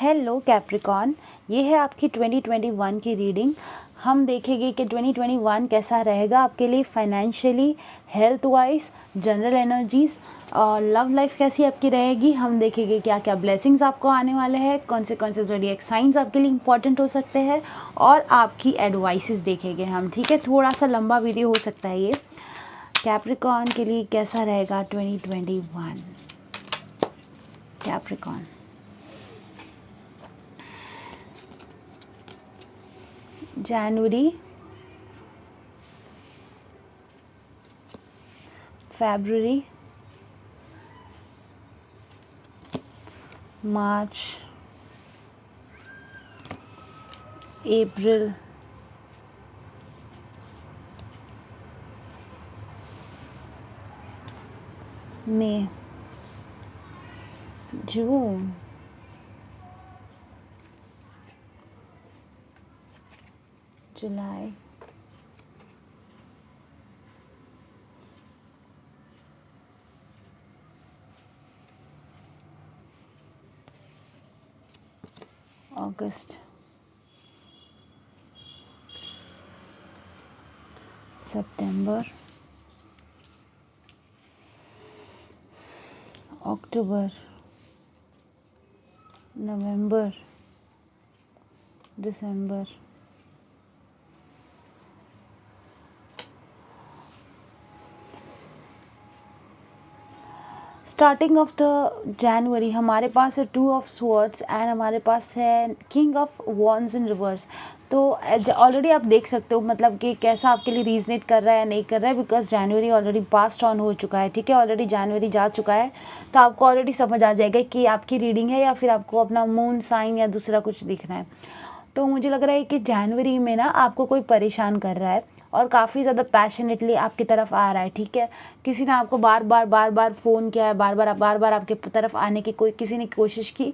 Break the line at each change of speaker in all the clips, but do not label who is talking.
Hello Capricorn, ये है आपकी 2021 की रीडिंग। हम देखेंगे कि 2021 कैसा रहेगा आपके लिए financially, health wise, general energies और लव लाइफ कैसी आपकी रहेगी। हम देखेंगे क्या क्या ब्लेसिंग्स आपको आने वाले हैं, कौन से ज़ोडिएक साइंस आपके लिए इंपॉर्टेंट हो सकते हैं और आपकी एडवाइसेस देखेंगे हम। ठीक है, थोड़ा सा लंबा वीडियो हो सकता है ये। कैप्रिकॉन के लिए कैसा रहेगा 2021? कैप्रिकॉन, जनवरी, फरवरी, मार्च, अप्रैल, मई, जून, जुलाई, अगस्त, सितंबर, अक्टूबर, नवंबर, दिसंबर, स्टार्टिंग ऑफ द जनवरी हमारे पास है 2 ऑफ स्वॉर्ड्स एंड हमारे पास है king of wands in reverse. तो ऑलरेडी आप देख सकते हो मतलब कि कैसा आपके लिए रीजनेट कर रहा है या नहीं कर रहा है, because January already past on हो चुका है। ठीक है, ऑलरेडी जनवरी जा चुका है, तो आपको ऑलरेडी समझ आ जाएगा कि आपकी रीडिंग है या फिर आपको अपना मून साइन या दूसरा कुछ दिखना है। तो मुझे लग रहा है कि जनवरी में ना आपको कोई परेशान कर रहा है और काफ़ी ज़्यादा पैशनेटली आपकी तरफ आ रहा है। ठीक है, किसी ने आपको बार बार फ़ोन किया है, बार बार आपके तरफ आने की किसी ने कोशिश की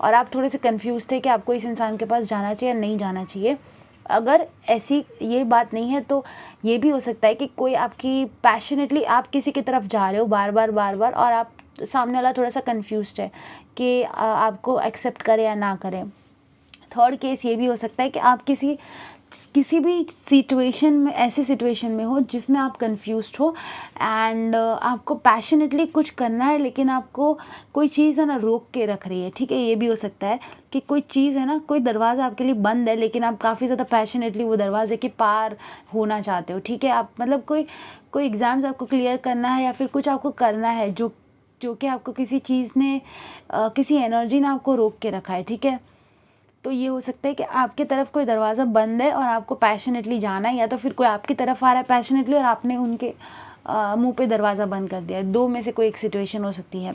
और आप थोड़े से कंफ्यूज थे कि आपको इस इंसान के पास जाना चाहिए या नहीं जाना चाहिए। अगर ऐसी ये बात नहीं है तो ये भी हो सकता है कि कोई आपकी पैशनेटली आप किसी की तरफ जा रहे हो बार बार और आप सामने वाला थोड़ा सा कन्फ्यूज्ड है कि आपको एक्सेप्ट करे या ना करें। थर्ड केस ये भी हो सकता है कि आप किसी भी सिचुएशन में, ऐसी सिचुएशन में हो जिसमें आप कंफ्यूज्ड हो एंड आपको पैशनेटली कुछ करना है लेकिन आपको कोई चीज़ है ना रोक के रख रही है। ठीक है, ये भी हो सकता है कि कोई चीज़ है ना, कोई दरवाज़ा आपके लिए बंद है लेकिन आप काफ़ी ज़्यादा पैशनेटली वो दरवाजे के पार होना चाहते हो। ठीक है, आप मतलब कोई एग्ज़ाम्स आपको क्लियर करना है या फिर कुछ आपको करना है जो कि आपको किसी चीज़ ने किसी एनर्जी ने आपको रोक के रखा है। ठीक है, तो ये हो सकता है कि आपकी तरफ कोई दरवाज़ा बंद है और आपको पैशनेटली जाना है, या तो फिर कोई आपकी तरफ आ रहा है पैशनेटली और आपने उनके मुंह पे दरवाज़ा बंद कर दिया है। दो में से कोई एक सिचुएशन हो सकती है।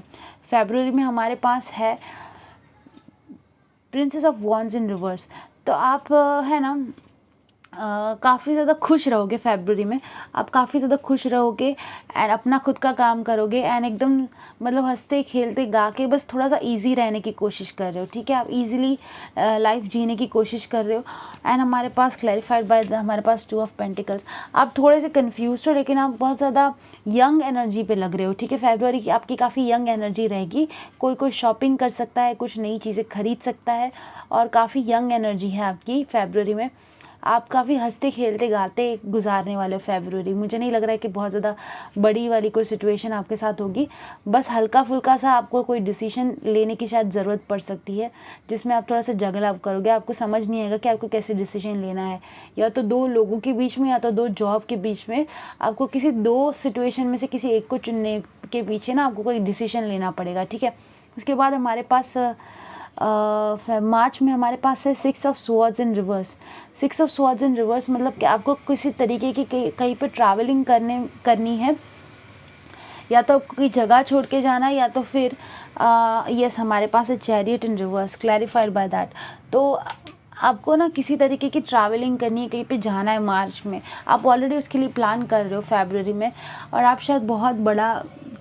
फरवरी में हमारे पास है princess of wands in reverse. तो आप है ना काफ़ी ज़्यादा खुश रहोगे फरवरी में, आप काफ़ी ज़्यादा खुश रहोगे एंड अपना खुद का काम करोगे एंड एकदम मतलब हंसते खेलते गा के बस थोड़ा सा इजी रहने की कोशिश कर रहे हो। ठीक है, आप इजीली लाइफ जीने की कोशिश कर रहे हो एंड हमारे पास क्लैरिफाइड बाय हमारे पास 2 ऑफ पेंटिकल्स। आप थोड़े से कन्फ्यूज हो लेकिन आप बहुत ज़्यादा यंग एनर्जी पे लग रहे हो। ठीक है, फरवरी की आपकी काफ़ी यंग एनर्जी रहेगी। कोई शॉपिंग कर सकता है, कुछ नई चीज़ें खरीद सकता है और काफ़ी यंग एनर्जी है आपकी फरवरी में। आप काफ़ी हंसते खेलते गाते गुजारने वाले हो फरवरी। मुझे नहीं लग रहा है कि बहुत ज़्यादा बड़ी वाली कोई सिचुएशन आपके साथ होगी, बस हल्का फुल्का सा आपको कोई डिसीजन लेने की शायद ज़रूरत पड़ सकती है जिसमें आप थोड़ा सा जगल आप करोगे। आपको समझ नहीं आएगा कि आपको कैसे डिसीजन लेना है, या तो 2 लोगों के बीच में या तो 2 जॉब के बीच में। आपको किसी 2 सिचुएशन में से किसी एक को चुनने के पीछे ना आपको कोई डिसीजन लेना पड़ेगा। ठीक है, उसके बाद हमारे पास मार्च में हमारे पास है 6 of swords in reverse. 6 of swords in reverse मतलब कि आपको किसी तरीके की कहीं पे ट्रैवलिंग करनी है, या तो कोई जगह छोड़ के जाना है या तो फिर यस हमारे पास है chariot in reverse, clarified by that. तो आपको ना किसी तरीके की ट्रैवलिंग करनी है, कहीं पे जाना है मार्च में, आप ऑलरेडी उसके लिए प्लान कर रहे हो फरवरी में और आप शायद बहुत बड़ा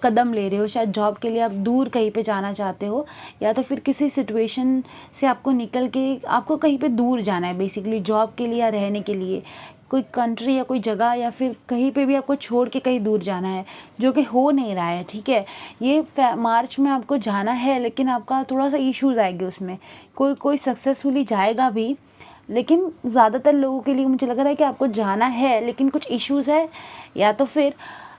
कदम ले रहे हो, शायद जॉब के लिए आप दूर कहीं पे जाना चाहते हो, या तो फिर किसी सिचुएशन से आपको निकल के आपको कहीं पे दूर जाना है बेसिकली जॉब के लिए या रहने के लिए, कोई कंट्री या कोई जगह या फिर कहीं पे भी आपको छोड़ के कहीं दूर जाना है, जो कि हो नहीं रहा है, ठीक है। ये मार्च में आपको जाना है, लेकिन आपका थोड़ा सा इश्यूज आएंगे उसमें। कोई कोई सक्सेसफुली जाएगा भी, लेकिन ज़्यादातर लोगों के लिए मुझे लग रहा है कि आपको जाना है लेकिन कुछ इश्यूज है, या तो फिर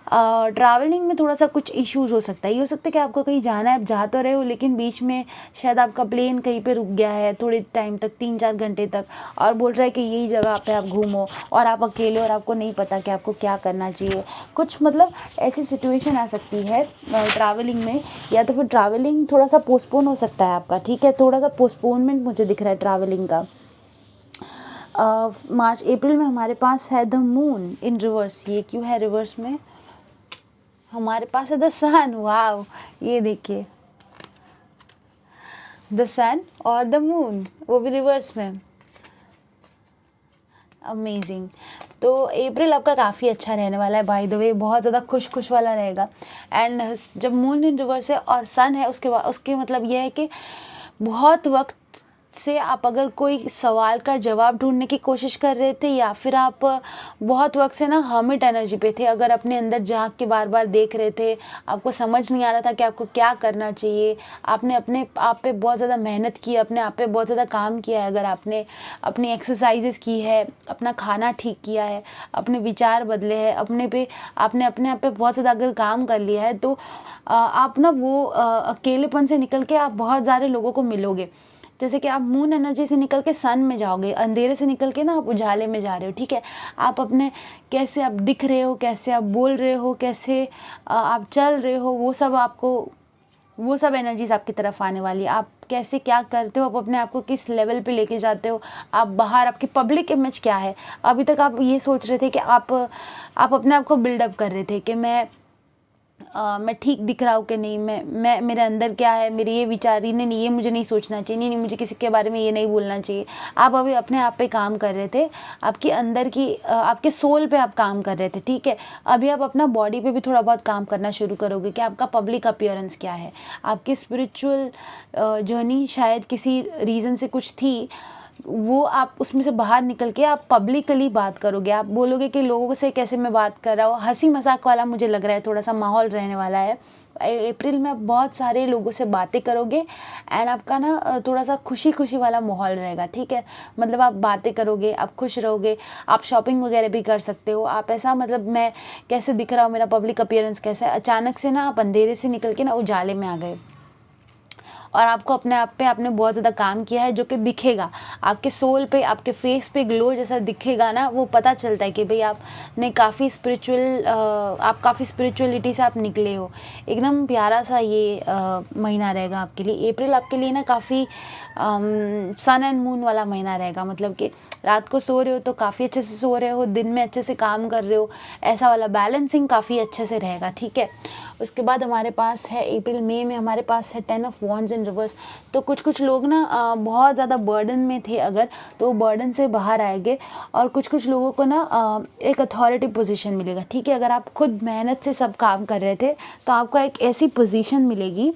ट्रैवलिंग में थोड़ा सा कुछ इश्यूज हो सकता है। ये हो सकता है कि आपको कहीं जाना है, आप जा तो रहे हो लेकिन बीच में शायद आपका प्लेन कहीं पे रुक गया है थोड़े टाइम तक, 3-4 घंटे तक, और बोल रहा है कि यही जगह पे आप घूमो, और आप अकेले और आपको नहीं पता कि आपको क्या करना चाहिए। कुछ मतलब ऐसी सिचुएशन आ सकती है ट्रैवलिंग में, या तो फिर ट्रैवलिंग थोड़ा सा पोस्टपोन हो सकता है आपका, ठीक है। थोड़ा सा पोस्टपोनमेंट मुझे दिख रहा है ट्रैवलिंग का। मार्च अप्रैल में हमारे पास है द मून इन रिवर्स। ये क्यों है रिवर्स में? हमारे पास है द सन। वाव, ये देखिए, द सन और द मून, वो भी रिवर्स में। अमेजिंग। तो अप्रैल आपका काफ़ी अच्छा रहने वाला है, बाय द वे, बहुत ज़्यादा खुश वाला रहेगा। एंड जब मून इन रिवर्स है और सन है, उसके मतलब ये है कि बहुत वक्त से आप अगर कोई सवाल का जवाब ढूंढने की कोशिश कर रहे थे, या फिर आप बहुत वक्त से ना हर्मिट एनर्जी पे थे, अगर अपने अंदर झांक के बार बार देख रहे थे, आपको समझ नहीं आ रहा था कि आपको क्या करना चाहिए, आपने अपने आप पे बहुत ज़्यादा मेहनत की, अपने आप पे बहुत ज़्यादा काम किया है, अगर आपने अपनी एक्सरसाइजेस की है, अपना खाना ठीक किया है, अपने विचार बदले हैं, आपने अपने आप पे बहुत ज़्यादा अगर काम कर लिया है, तो आप ना वो अकेलेपन से निकल के आप बहुत सारे लोगों को मिलोगे। जैसे कि आप मून एनर्जी से निकल के सन में जाओगे, अंधेरे से निकल के ना आप उजाले में जा रहे हो, ठीक है। आप अपने कैसे आप दिख रहे हो, कैसे आप बोल रहे हो, कैसे आप चल रहे हो, वो सब एनर्जीज आपकी तरफ आने वाली है। आप कैसे क्या करते हो, आप अपने आप को किस लेवल पे लेके जाते हो, आप बाहर आपकी पब्लिक इमेज क्या है। अभी तक आप ये सोच रहे थे कि आप अपने आप को बिल्डअप कर रहे थे कि मैं ठीक दिख रहा हूँ कि नहीं, मैं मेरे अंदर क्या है, मेरे ये विचार, नहीं ये मुझे नहीं सोचना चाहिए, नहीं मुझे किसी के बारे में ये नहीं बोलना चाहिए। आप अभी अपने आप पे काम कर रहे थे, आपके अंदर की आपके सोल पे आप काम कर रहे थे, ठीक है। अभी आप अपना बॉडी पे भी थोड़ा बहुत काम करना शुरू करोगे कि आपका पब्लिक अपीयरेंस क्या है, आपकी स्पिरिचुअल जर्नी शायद किसी रीज़न से कुछ थी, वो आप उसमें से बाहर निकल के आप पब्लिकली बात करोगे। आप बोलोगे कि लोगों से कैसे मैं बात कर रहा हूँ, हंसी मजाक वाला मुझे लग रहा है थोड़ा सा माहौल रहने वाला है। अप्रैल में आप बहुत सारे लोगों से बातें करोगे, एंड आपका ना थोड़ा सा खुशी वाला माहौल रहेगा, ठीक है। मतलब आप बातें करोगे, आप खुश रहोगे, आप शॉपिंग वगैरह भी कर सकते हो। आप ऐसा मतलब मैं कैसे दिख रहा हूँ, मेरा पब्लिक अपीयरेंस कैसा है, अचानक से ना आप अंधेरे से निकल के ना उजाले में आ गए, और आपको अपने आप पे आपने बहुत ज़्यादा काम किया है, जो कि दिखेगा आपके सोल पे, आपके फेस पे ग्लो जैसा दिखेगा ना, वो पता चलता है कि भाई आपने काफ़ी आप काफ़ी स्पिरिचुअलिटी से आप निकले हो। एकदम प्यारा सा ये महीना रहेगा आपके लिए। अप्रैल आपके लिए ना काफ़ी सन एंड मून वाला महीना रहेगा, मतलब कि रात को सो रहे हो तो काफ़ी अच्छे से सो रहे हो, दिन में अच्छे से काम कर रहे हो, ऐसा वाला बैलेंसिंग काफ़ी अच्छे से रहेगा, ठीक है। उसके बाद हमारे पास है अप्रैल मई में हमारे पास है 10 ऑफ वॉन्ड्स इन रिवर्स। तो कुछ लोग ना बहुत ज़्यादा बर्डन में थे अगर, तो बर्डन से बाहर आएंगे, और कुछ लोगों को ना एक अथॉरिटी पोजीशन मिलेगा, ठीक है। अगर आप खुद मेहनत से सब काम कर रहे थे तो आपको एक ऐसी पोजीशन मिलेगी।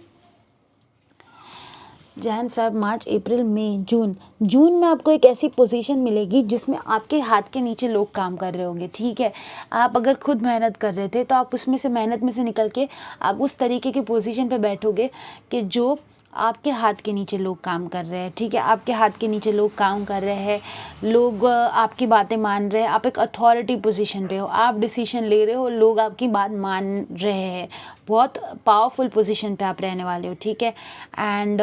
जैन फेब मार्च अप्रैल मई जून में आपको एक ऐसी पोजीशन मिलेगी जिसमें आपके हाथ के नीचे लोग काम कर रहे होंगे, ठीक है। आप अगर खुद मेहनत कर रहे थे तो आप उसमें से मेहनत में से निकल के आप उस तरीके की पोजीशन पे बैठोगे कि जो आपके हाथ के नीचे लोग काम कर रहे हैं, ठीक है। आपके हाथ के नीचे लोग काम कर रहे हैं, लोग आपकी बातें मान रहे हैं, आप एक अथॉरिटी पोजीशन पे हो, आप डिसीजन ले रहे हो, लोग आपकी बात मान रहे हैं, बहुत पावरफुल पोजीशन पे आप रहने वाले हो, ठीक है। एंड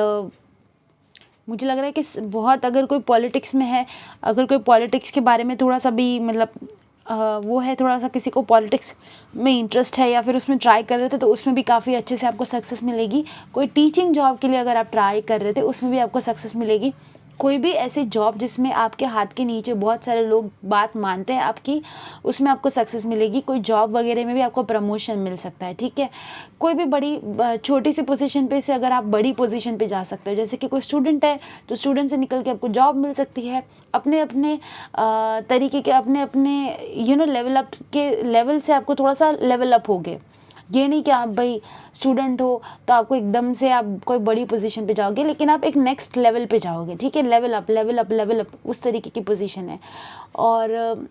मुझे लग रहा है कि बहुत, अगर कोई पॉलिटिक्स में है, अगर कोई पॉलिटिक्स के बारे में थोड़ा सा भी मतलब वो है, थोड़ा सा किसी को पॉलिटिक्स में इंटरेस्ट है या फिर उसमें ट्राई कर रहे थे, तो उसमें भी काफ़ी अच्छे से आपको सक्सेस मिलेगी। कोई टीचिंग जॉब के लिए अगर आप ट्राई कर रहे थे, उसमें भी आपको सक्सेस मिलेगी। कोई भी ऐसी जॉब जिसमें आपके हाथ के नीचे बहुत सारे लोग बात मानते हैं आपकी, उसमें आपको सक्सेस मिलेगी। कोई जॉब वगैरह में भी आपको प्रमोशन मिल सकता है, ठीक है। कोई भी बड़ी छोटी सी पोजीशन पे से अगर आप बड़ी पोजीशन पे जा सकते हो, जैसे कि कोई स्टूडेंट है तो स्टूडेंट से निकल के आपको जॉब मिल सकती है। अपने अपने तरीके के अपने अपने लेवल अप के लेवल से आपको थोड़ा सा लेवल अप होगे, ये नहीं कि आप भाई स्टूडेंट हो तो आपको एकदम से आप कोई बड़ी पोजीशन पे जाओगे, लेकिन आप एक नेक्स्ट लेवल पे जाओगे, ठीक है, level up level up level up, उस तरीके की पोजीशन है। और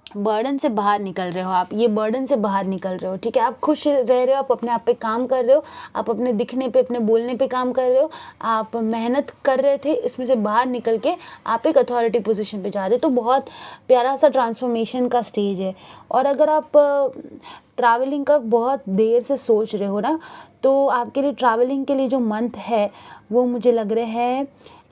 बर्डन से बाहर निकल रहे हो आप, ये बर्डन से बाहर निकल रहे हो, ठीक है, आप खुश रह रहे हो, आप अपने आप पे काम कर रहे हो, आप अपने दिखने पे, अपने बोलने पे काम कर रहे हो, आप मेहनत कर रहे थे, इसमें से बाहर निकल के आप एक अथॉरिटी पोजीशन पे जा रहे हो। तो बहुत प्यारा सा ट्रांसफॉर्मेशन का स्टेज है। और अगर आप ट्रैवलिंग का बहुत देर से सोच रहे हो ना, तो आपके लिए ट्रैवलिंग के लिए जो मंथ है वो मुझे लग रहा है,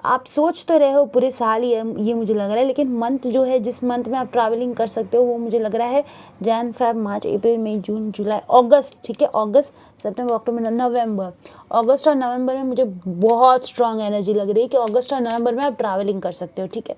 आप सोच तो रहे हो पूरे साल ही है ये मुझे लग रहा है, लेकिन मंथ जो है जिस मंथ में आप ट्रैवलिंग कर सकते हो वो मुझे लग रहा है जैन फेब मार्च अप्रैल मई जून जुलाई अगस्त, ठीक है, अगस्त सितंबर अक्टूबर नवंबर, अगस्त और नवंबर में मुझे बहुत स्ट्रांग एनर्जी लग रही है कि अगस्त और नवंबर में आप ट्रैवलिंग कर सकते हो, ठीक है।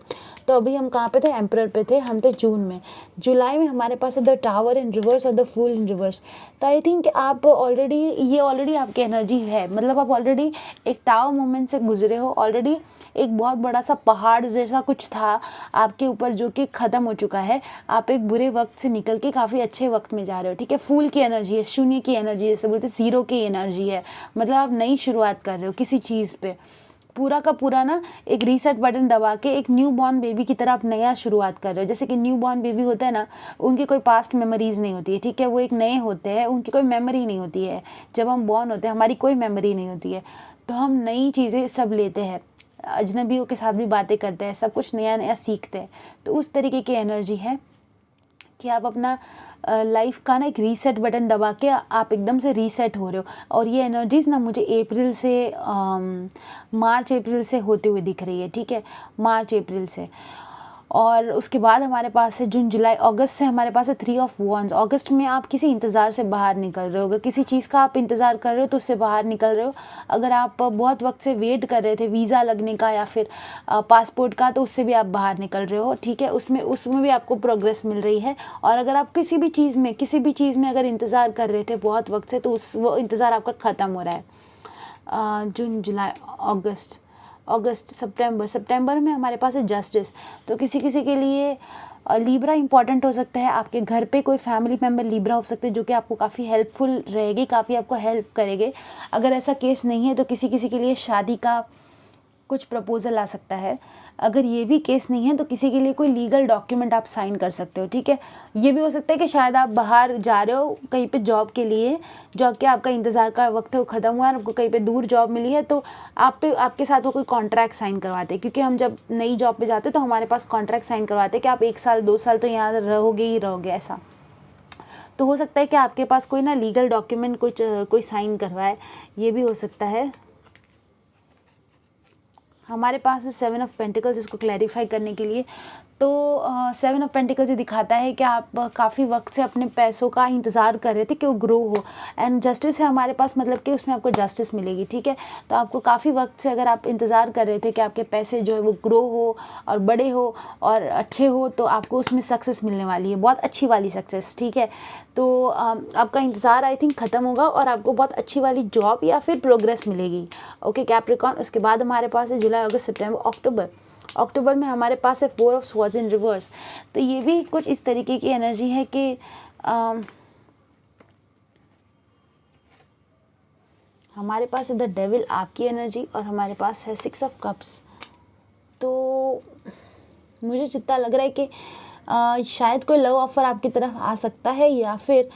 तो अभी हम कहाँ पे थे, एम्परर पे थे, हम थे जून में। जुलाई में हमारे पास है द टावर इन रिवर्स और द फूल इन रिवर्स। तो आई थिंक आप ऑलरेडी आपकी एनर्जी है, मतलब आप ऑलरेडी एक टावर मोमेंट से गुजरे हो, ऑलरेडी एक बहुत बड़ा सा पहाड़ जैसा कुछ था आपके ऊपर जो कि ख़त्म हो चुका है, आप एक बुरे वक्त से निकल के काफ़ी अच्छे वक्त में जा रहे हो, ठीक है। फूल की एनर्जी है, शून्य की एनर्जी है, जैसे बोलते जीरो की एनर्जी है, मतलब आप नई शुरुआत कर रहे हो किसी चीज़ पे, पूरा का पूरा ना एक रीसेट बटन दबा के एक न्यू बॉर्न बेबी की तरह आप नया शुरुआत कर रहे हो। जैसे कि न्यू बॉर्न बेबी होता है ना, उनकी कोई पास्ट मेमोरीज नहीं होती है, ठीक है, वो एक नए होते हैं, उनकी कोई मेमोरी नहीं होती है। जब हम बॉर्न होते हैं हमारी कोई मेमोरी नहीं होती है, तो हम नई चीज़ें सब लेते हैं, अजनबियों के साथ भी बातें करते हैं, सब कुछ नया नया सीखते हैं। तो उस तरीके की एनर्जी है कि आप अपना लाइफ का ना एक रीसेट बटन दबा के आप एकदम से रीसेट हो रहे हो। और ये एनर्जीज ना मुझे अप्रैल से मार्च अप्रैल से होते हुए दिख रही है, ठीक है, मार्च अप्रैल से। और उसके बाद हमारे पास है जून जुलाई अगस्त से हमारे पास है 3 ऑफ वॉन्ड्स। अगस्त में आप किसी इंतज़ार से बाहर निकल रहे हो, अगर किसी चीज़ का आप इंतज़ार कर रहे हो तो उससे बाहर निकल रहे हो। अगर आप बहुत वक्त से वेट कर रहे थे वीज़ा लगने का या फिर पासपोर्ट का, तो उससे भी आप बाहर निकल रहे हो, ठीक है, उसमें भी आपको प्रोग्रेस मिल रही है। और अगर आप किसी भी चीज़ में अगर इंतज़ार कर रहे थे बहुत वक्त से, तो वो इंतज़ार आपका ख़त्म हो रहा है। जून जुलाई अगस्त सितंबर में हमारे पास है जस्टिस। तो किसी के लिए लीब्रा इंपॉर्टेंट हो सकता है, आपके घर पे कोई फैमिली मेम्बर लीब्रा हो सकते हैं जो कि आपको काफ़ी हेल्पफुल रहेगी, काफ़ी आपको हेल्प करेंगे। अगर ऐसा केस नहीं है तो किसी के लिए शादी का कुछ प्रपोजल आ सकता है। अगर ये भी केस नहीं है तो किसी के लिए कोई लीगल डॉक्यूमेंट आप साइन कर सकते हो, ठीक है। ये भी हो सकता है कि शायद आप बाहर जा रहे हो कहीं पे जॉब के लिए, जॉब के आपका इंतज़ार का वक्त है वो ख़त्म हुआ है, आपको कहीं पे दूर जॉब मिली है, तो आपके साथ वो कोई कॉन्ट्रैक्ट साइन करवाते हैं। क्योंकि हम जब नई जॉब पे जाते हैं तो हमारे पास कॉन्ट्रैक्ट साइन करवाते हैं कि आप 1 साल 2 साल तो यहाँ रहोगे ही रहोगे, ऐसा। तो हो सकता है कि आपके पास कोई ना लीगल डॉक्यूमेंट कोई साइन करवाए, ये भी हो सकता है। हमारे पास है 7 ऑफ पेंटिकल्स, इसको क्लैरिफाई करने के लिए। तो 7 ऑफ पेंटिकल्स ये दिखाता है कि आप काफ़ी वक्त से अपने पैसों का इंतज़ार कर रहे थे कि वो ग्रो हो। एंड जस्टिस है हमारे पास, मतलब कि उसमें आपको जस्टिस मिलेगी, ठीक है। तो आपको काफ़ी वक्त से अगर आप इंतज़ार कर रहे थे कि आपके पैसे जो है वो ग्रो हो और बड़े हो और अच्छे हो, तो आपको उसमें सक्सेस मिलने वाली है, बहुत अच्छी वाली सक्सेस, ठीक है। तो आपका इंतज़ार आई थिंक ख़त्म होगा और आपको बहुत अच्छी वाली जॉब या फिर प्रोग्रेस मिलेगी, ओके कैप्रिकॉर्न। उसके बाद हमारे पास है जुलाई अगस्त सितंबर अक्टूबर में हमारे पास है 4 ऑफ स्वॉर्ड्स इन रिवर्स। तो ये भी कुछ इस तरीके की एनर्जी है कि हमारे पास है द डेविल आपकी एनर्जी और हमारे पास है 6 ऑफ कप्स। तो मुझे जितना लग रहा है कि शायद कोई लव ऑफर आपकी तरफ आ सकता है या फिर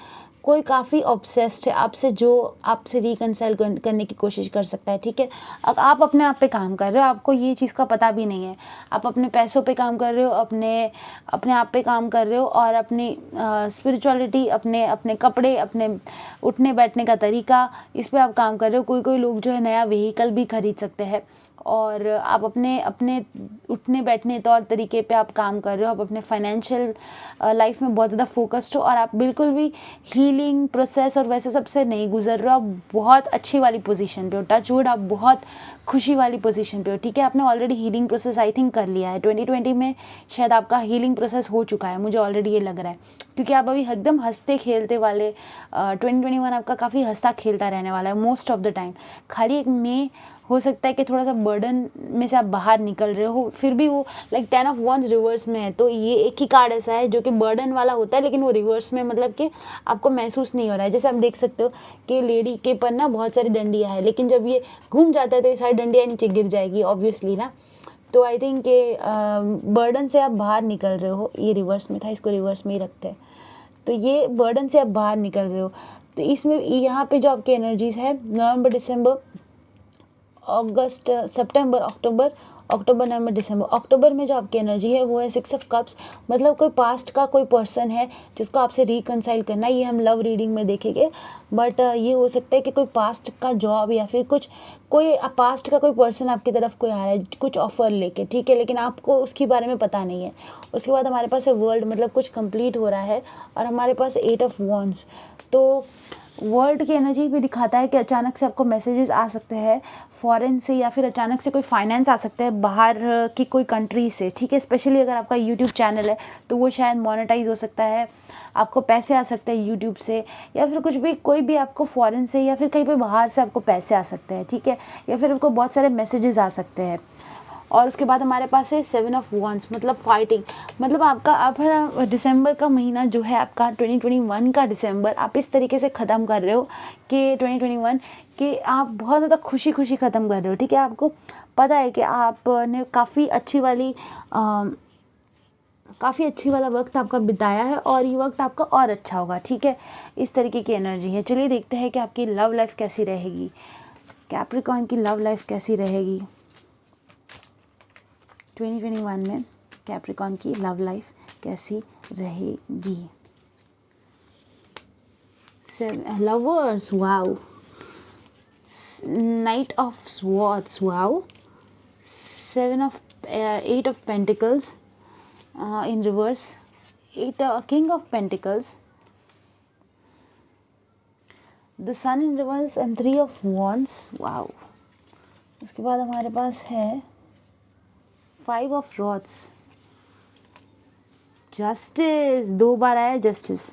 कोई काफ़ी ऑब्सेस्ड है आपसे जो आपसे रिकंसाइल करने की कोशिश कर सकता है, ठीक है। अब आप अपने आप पे काम कर रहे हो, आपको ये चीज़ का पता भी नहीं है, आप अपने पैसों पे काम कर रहे हो, अपने आप पे काम कर रहे हो और अपनी स्पिरिचुअलिटी, अपने कपड़े, अपने उठने बैठने का तरीका, इस पे आप काम कर रहे हो। कोई लोग जो है नया व्हीकल भी खरीद सकते हैं और आप अपने उठने बैठने तौर तरीके पे आप काम कर रहे हो, आप अपने फाइनेंशियल लाइफ में बहुत ज़्यादा फोकस्ड हो और आप बिल्कुल भी हीलिंग प्रोसेस और वैसे सबसे नहीं गुजर रहे हो, आप बहुत अच्छी वाली पोजीशन पे हो, टच वुड आप बहुत खुशी वाली पोजीशन पे हो, ठीक है। आपने already healing process I think कर लिया है 2020 में, शायद आपका हीलिंग प्रोसेस हो चुका है, मुझे ऑलरेडी ये लग रहा है, क्योंकि आप अभी एकदम हंसते खेलते वाले 2021 आपका काफ़ी हंसता खेलता रहने वाला है मोस्ट ऑफ द टाइम। खाली एक मई हो सकता है कि थोड़ा सा बर्डन में से आप बाहर निकल रहे हो, फिर भी वो लाइक 10 ऑफ वंस रिवर्स में है, तो ये एक ही कार्ड ऐसा है जो कि बर्डन वाला होता है, लेकिन वो रिवर्स में, मतलब कि आपको महसूस नहीं हो रहा है। जैसे आप देख सकते हो कि लेडी के पर ना बहुत सारी डंडियाँ हैं, लेकिन जब ये घूम जाता है तो ये सारी डंडियाँ नीचे गिर जाएगी ऑब्वियसली ना। तो आई थिंक कि बर्डन से आप बाहर निकल रहे हो, ये रिवर्स में था, इसको रिवर्स में ही रखते हैं। तो ये बर्डन से आप बाहर निकल रहे हो। तो इसमें यहाँ पे जो आपकी एनर्जीज़ है नवंबर, दिसंबर, अगस्त, सितंबर, अक्टूबर, नवंबर, दिसंबर। अक्टूबर में जो आपकी एनर्जी है वो है 6 ऑफ कप्स, मतलब कोई पास्ट का कोई पर्सन है जिसको आपसे रिकनसाइल करना है। ये हम लव रीडिंग में देखेंगे, बट ये हो सकता है कि कोई पास्ट का जॉब या फिर कुछ कोई पास्ट का कोई पर्सन आपकी तरफ कोई आ रहा है कुछ ऑफर लेके, ठीक है, लेकिन आपको उसके बारे में पता नहीं है। उसके बाद हमारे पास है वर्ल्ड, मतलब कुछ कंप्लीट हो रहा है, और हमारे पास 8 ऑफ वॉन्ड्स। तो वर्ल्ड की एनर्जी भी दिखाता है कि अचानक से आपको मैसेजेस आ सकते हैं फॉरेन से, या फिर अचानक से कोई फाइनेंस आ सकता है बाहर की कोई कंट्री से, ठीक है। स्पेशली अगर आपका यूट्यूब चैनल है तो वो शायद मोनेटाइज हो सकता है, आपको पैसे आ सकते हैं यूट्यूब से, या फिर कुछ भी, कोई भी आपको फॉरेन से या फिर कहीं पे बाहर से आपको पैसे आ सकते हैं, ठीक है, या फिर आपको बहुत सारे मैसेजेस आ सकते हैं। और उसके बाद हमारे पास है 7 ऑफ वॉन्ड्स, मतलब फाइटिंग, मतलब आपका आप दिसंबर का महीना जो है आपका 2021 का दिसंबर आप इस तरीके से ख़त्म कर रहे हो कि 2021 कि आप बहुत ज़्यादा खुशी खुशी ख़त्म कर रहे हो, ठीक है। आपको पता है कि आपने काफ़ी अच्छी वाला वक्त आपका बिताया है, और ये वक्त आपका और अच्छा होगा, ठीक है। इस तरीके की एनर्जी है। चलिए देखते हैं कि आपकी लव लाइफ कैसी रहेगी, कैप्रिकॉर्न की लव लाइफ कैसी रहेगी 2021 में, कैप्रिकॉर्न की लव लाइफ कैसी रहेगी। Lovers, wow, night of swords, wow, 8 of pentacles in reverse, 8 king of pentacles, the sun in reverse and 3 of wands, wow। उसके बाद हमारे पास है 5 of rods, justice, 2 बार आया justice,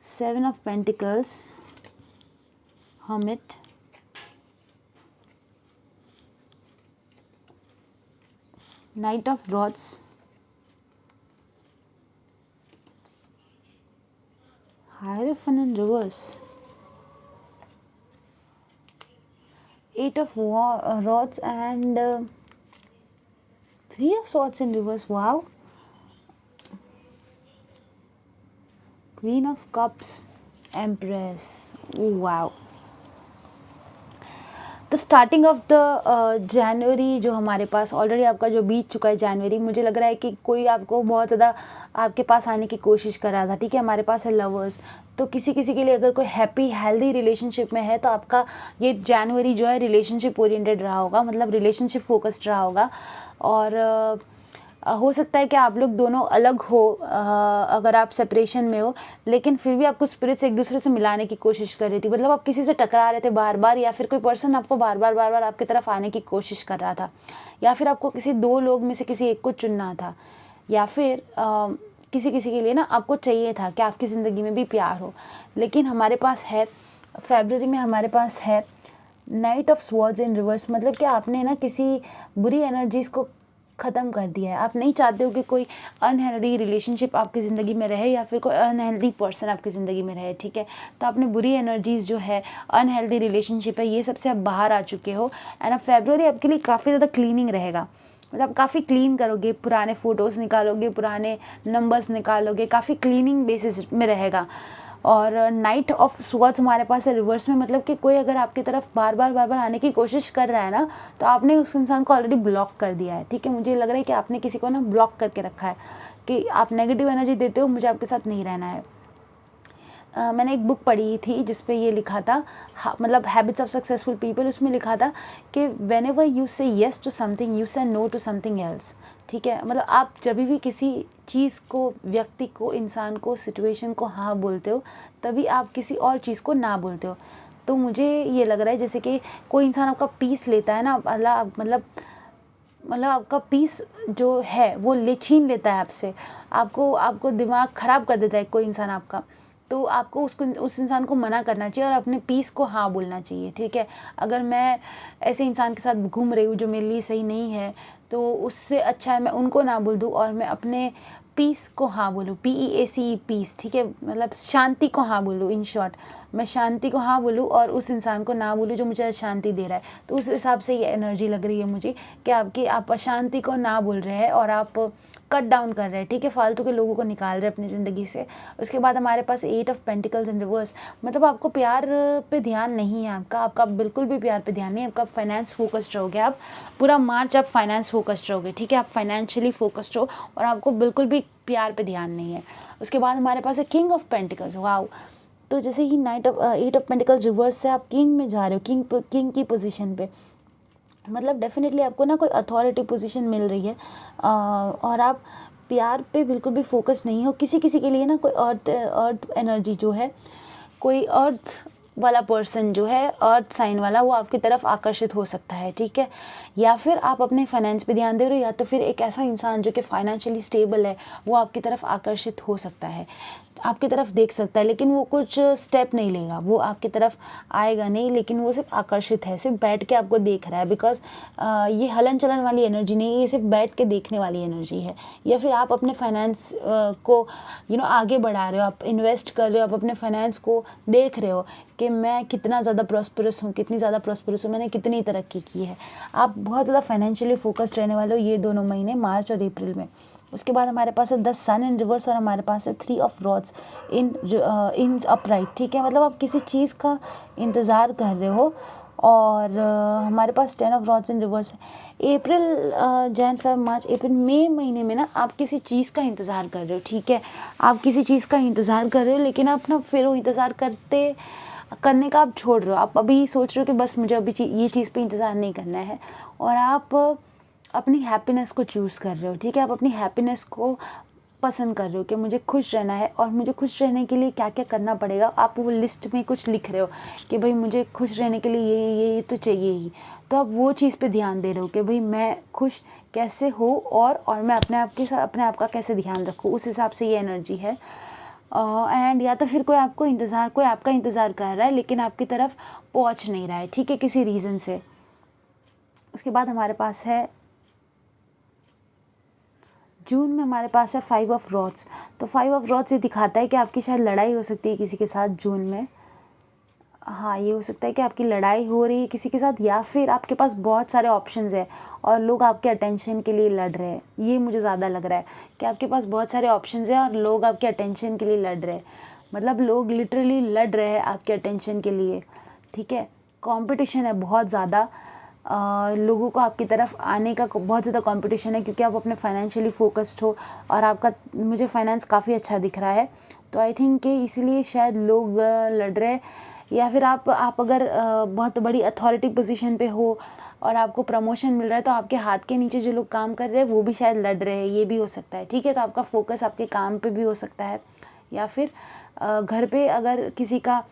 7 of pentacles, hermit, Knight of Rods, Hierophant in reverse, 8 of Rods and 3 of Swords in reverse, wow, Queen of Cups, Empress, wow। तो starting of the जनवरी जो हमारे पास already आपका जो बीत चुका है जनवरी, मुझे लग रहा है कि कोई आपको बहुत ज़्यादा आपके पास आने की कोशिश कर रहा था, ठीक है। हमारे पास है लवर्स, तो किसी किसी के लिए अगर कोई हैप्पी हेल्दी रिलेशनशिप में है तो आपका ये जनवरी जो है रिलेशनशिप ओरिएंटेड रहा होगा, मतलब रिलेशनशिप फोकस्ड रहा होगा। और हो सकता है कि आप लोग दोनों अलग हो, अगर आप सेपरेशन में हो, लेकिन फिर भी आपको स्पिरिट्स एक दूसरे से मिलाने की कोशिश कर रही थी, मतलब आप किसी से टकरा रहे थे बार बार, या फिर कोई पर्सन आपको बार बार आपकी तरफ आने की कोशिश कर रहा था, या फिर आपको किसी 2 लोग में से किसी एक को चुनना था, या फिर किसी किसी के लिए ना आपको चाहिए था कि आपकी ज़िंदगी में भी प्यार हो। लेकिन हमारे पास है फरवरी में हमारे पास है night of swords in reverse, मतलब कि आपने ना किसी बुरी एनर्जीज़ को ख़त्म कर दिया है। आप नहीं चाहते हो कि कोई अनहेल्दी रिलेशनशिप आपकी ज़िंदगी में रहे, या फिर कोई अनहेल्दी पर्सन आपकी ज़िंदगी में रहे, ठीक है। तो आपने बुरी एनर्जीज़ जो है, अनहेल्दी रिलेशनशिप है, ये सबसे आप बाहर आ चुके हो। एंड अब फरवरी आपके लिए काफ़ी ज़्यादा क्लीनिंग रहेगा, मतलब आप काफ़ी क्लीन करोगे, पुराने फ़ोटोज़ निकालोगे, पुराने नंबर्स निकालोगे, काफ़ी क्लीनिंग बेसिस में रहेगा। और नाइट ऑफ स्वॉर्ड्स हमारे पास है रिवर्स में, मतलब कि कोई अगर आपकी तरफ बार बार आने की कोशिश कर रहा है ना, तो आपने उस इंसान को ऑलरेडी ब्लॉक कर दिया है, ठीक है। मुझे लग रहा है कि आपने किसी को ना ब्लॉक करके रखा है कि आप नेगेटिव एनर्जी देते हो, मुझे आपके साथ नहीं रहना है। मैंने एक बुक पढ़ी थी जिस पे ये लिखा था, मतलब हैबिट्स ऑफ सक्सेसफुल पीपल, उसमें लिखा था कि वेन एवर यू से येस टू समथिंग यू से नो टू समथिंग एल्स, ठीक है। मतलब आप जब भी किसी चीज़ को, व्यक्ति को, इंसान को, सिचुएशन को हाँ बोलते हो, तभी आप किसी और चीज़ को ना बोलते हो। तो मुझे ये लग रहा है जैसे कि कोई इंसान आपका पीस लेता है ना, मतलब आपका पीस जो है वो छीन लेता है आपसे, आपको दिमाग ख़राब कर देता है कोई इंसान आपका। तो आपको उसको उस इंसान को मना करना चाहिए और अपने पीस को हाँ बोलना चाहिए, ठीक है। अगर मैं ऐसे इंसान के साथ घूम रही हूँ जो मेरे लिए सही नहीं है, तो उससे अच्छा है मैं उनको ना बोल दूँ और मैं अपने पीस को हाँ बोलूँ, PEACE पीस, ठीक है, मतलब शांति को हाँ बोलूँ। इन शॉर्ट मैं शांति को हाँ बोलूँ और उस इंसान को ना बोलूँ जो मुझे अशांति दे रहा है। तो उस हिसाब से ये एनर्जी लग रही है मुझे कि आप अशांति को ना बोल रहे हैं और आप कट डाउन कर रहे हैं, ठीक है, फालतू के लोगों को निकाल रहे हैं अपनी ज़िंदगी से। उसके बाद हमारे पास 8 ऑफ पेंटिकल्स इन रिवर्स, मतलब आपको प्यार पे ध्यान नहीं है आपका बिल्कुल भी प्यार पे ध्यान नहीं है आपका। फाइनेंस फोकस्ड रहोगे आप पूरा मार्च, आप फाइनेंस फोकस्ड रहोगे, ठीक है, आप फाइनेंशियली फोकस्ड हो और आपको बिल्कुल भी प्यार पे ध्यान नहीं है। उसके बाद हमारे पास है किंग ऑफ पेंटिकल्स, वाओ। तो जैसे ही 8 ऑफ पेंटिकल्स रिवर्स से आप किंग में जा रहे हो, किंग की पोजीशन पे, मतलब डेफिनेटली आपको ना कोई अथॉरिटी पोजीशन मिल रही है और आप प्यार पे बिल्कुल भी फोकस नहीं हो। किसी किसी के लिए ना कोई अर्थ एनर्जी जो है, कोई अर्थ वाला पर्सन जो है, अर्थ साइन वाला, वो आपकी तरफ आकर्षित हो सकता है, ठीक है। या फिर आप अपने फाइनेंस पे ध्यान दे रहे हो, या तो फिर एक ऐसा इंसान जो कि फाइनेंशियली स्टेबल है वो आपकी तरफ आकर्षित हो सकता है, आपकी तरफ देख सकता है, लेकिन वो कुछ स्टेप नहीं लेगा, वो आपकी तरफ आएगा नहीं, लेकिन वो सिर्फ आकर्षित है, सिर्फ बैठ के आपको देख रहा है। बिकॉज ये हलन चलन वाली एनर्जी नहीं है, ये सिर्फ बैठ के देखने वाली एनर्जी है। या फिर आप अपने फाइनेंस को आगे बढ़ा रहे हो, आप इन्वेस्ट कर रहे हो, आप अपने फाइनेंस को देख रहे हो कि मैं कितना ज़्यादा प्रॉस्परस हूँ, कितनी ज़्यादा प्रॉस्परस हूँ, मैंने कितनी तरक्की की है। आप बहुत ज़्यादा फाइनेंशियली फोकस्ड रहने वाले हो ये दोनों महीने, मार्च और अप्रैल में। उसके बाद हमारे पास है द सन इन रिवर्स और हमारे पास है 3 ऑफ रॉड्स इन अपराइट, ठीक है, मतलब आप किसी चीज़ का इंतज़ार कर रहे हो। और हमारे पास 10 ऑफ रॉड्स इन रिवर्स है। अप्रैल, जैन, फेब, मार्च, अप्रैल, मई महीने में ना आप किसी चीज़ का इंतज़ार कर रहे हो, ठीक है, आप किसी चीज़ का इंतज़ार कर रहे हो, लेकिन आप ना फिर वो इंतज़ार करने का आप छोड़ रहे हो। आप अभी सोच रहे हो कि बस मुझे अभी ये चीज़ पे इंतज़ार नहीं करना है, और आप अपनी हैप्पीनेस को चूज़ कर रहे हो, ठीक है, आप अपनी हैप्पीनेस को पसंद कर रहे हो कि मुझे खुश रहना है, और मुझे खुश रहने के लिए क्या क्या करना पड़ेगा, आप वो लिस्ट में कुछ लिख रहे हो कि भाई मुझे खुश रहने के लिए ये तो चाहिए ही। तो आप वो चीज़ पे ध्यान दे रहे हो कि भाई मैं खुश कैसे हो, और मैं अपने आप के साथ अपने आप का कैसे ध्यान रखूँ, उस हिसाब से ये एनर्जी है। एंड या तो फिर कोई आपका इंतज़ार कर रहा है लेकिन आपकी तरफ पहुँच नहीं रहा है, ठीक है, किसी रीज़न से। उसके बाद हमारे पास है जून में हमारे पास है 5 ऑफ रॉड्स। तो 5 ऑफ रॉड्स ये दिखाता है कि आपकी शायद लड़ाई हो सकती है किसी के साथ जून में। हाँ, ये हो सकता है कि आपकी लड़ाई हो रही है किसी के साथ, या फिर आपके पास बहुत सारे ऑप्शंस हैं और लोग आपके अटेंशन के लिए लड़ रहे हैं। ये मुझे ज़्यादा लग रहा है कि आपके पास बहुत सारे ऑप्शंस हैं और लोग आपके अटेंशन के लिए लड़ रहे हैं, मतलब लोग लिटरली लड़ रहे हैं आपके अटेंशन के लिए, ठीक है। कॉम्पिटिशन है बहुत ज़्यादा, लोगों को आपकी तरफ आने का बहुत ज़्यादा कंपटीशन है, क्योंकि आप अपने फाइनेंशियली फोकस्ड हो और आपका मुझे फाइनेंस काफ़ी अच्छा दिख रहा है। तो आई थिंक कि इसीलिए शायद लोग लड़ रहे हैं। या फिर आप अगर बहुत बड़ी अथॉरिटी पोजीशन पे हो और आपको प्रमोशन मिल रहा है, तो आपके हाथ के नीचे जो लोग काम कर रहे हैं वो भी शायद लड़ रहे हैं, ये भी हो सकता है, ठीक है। तो आपका फोकस आपके काम पे भी हो सकता है, या फिर घर पे अगर किसी का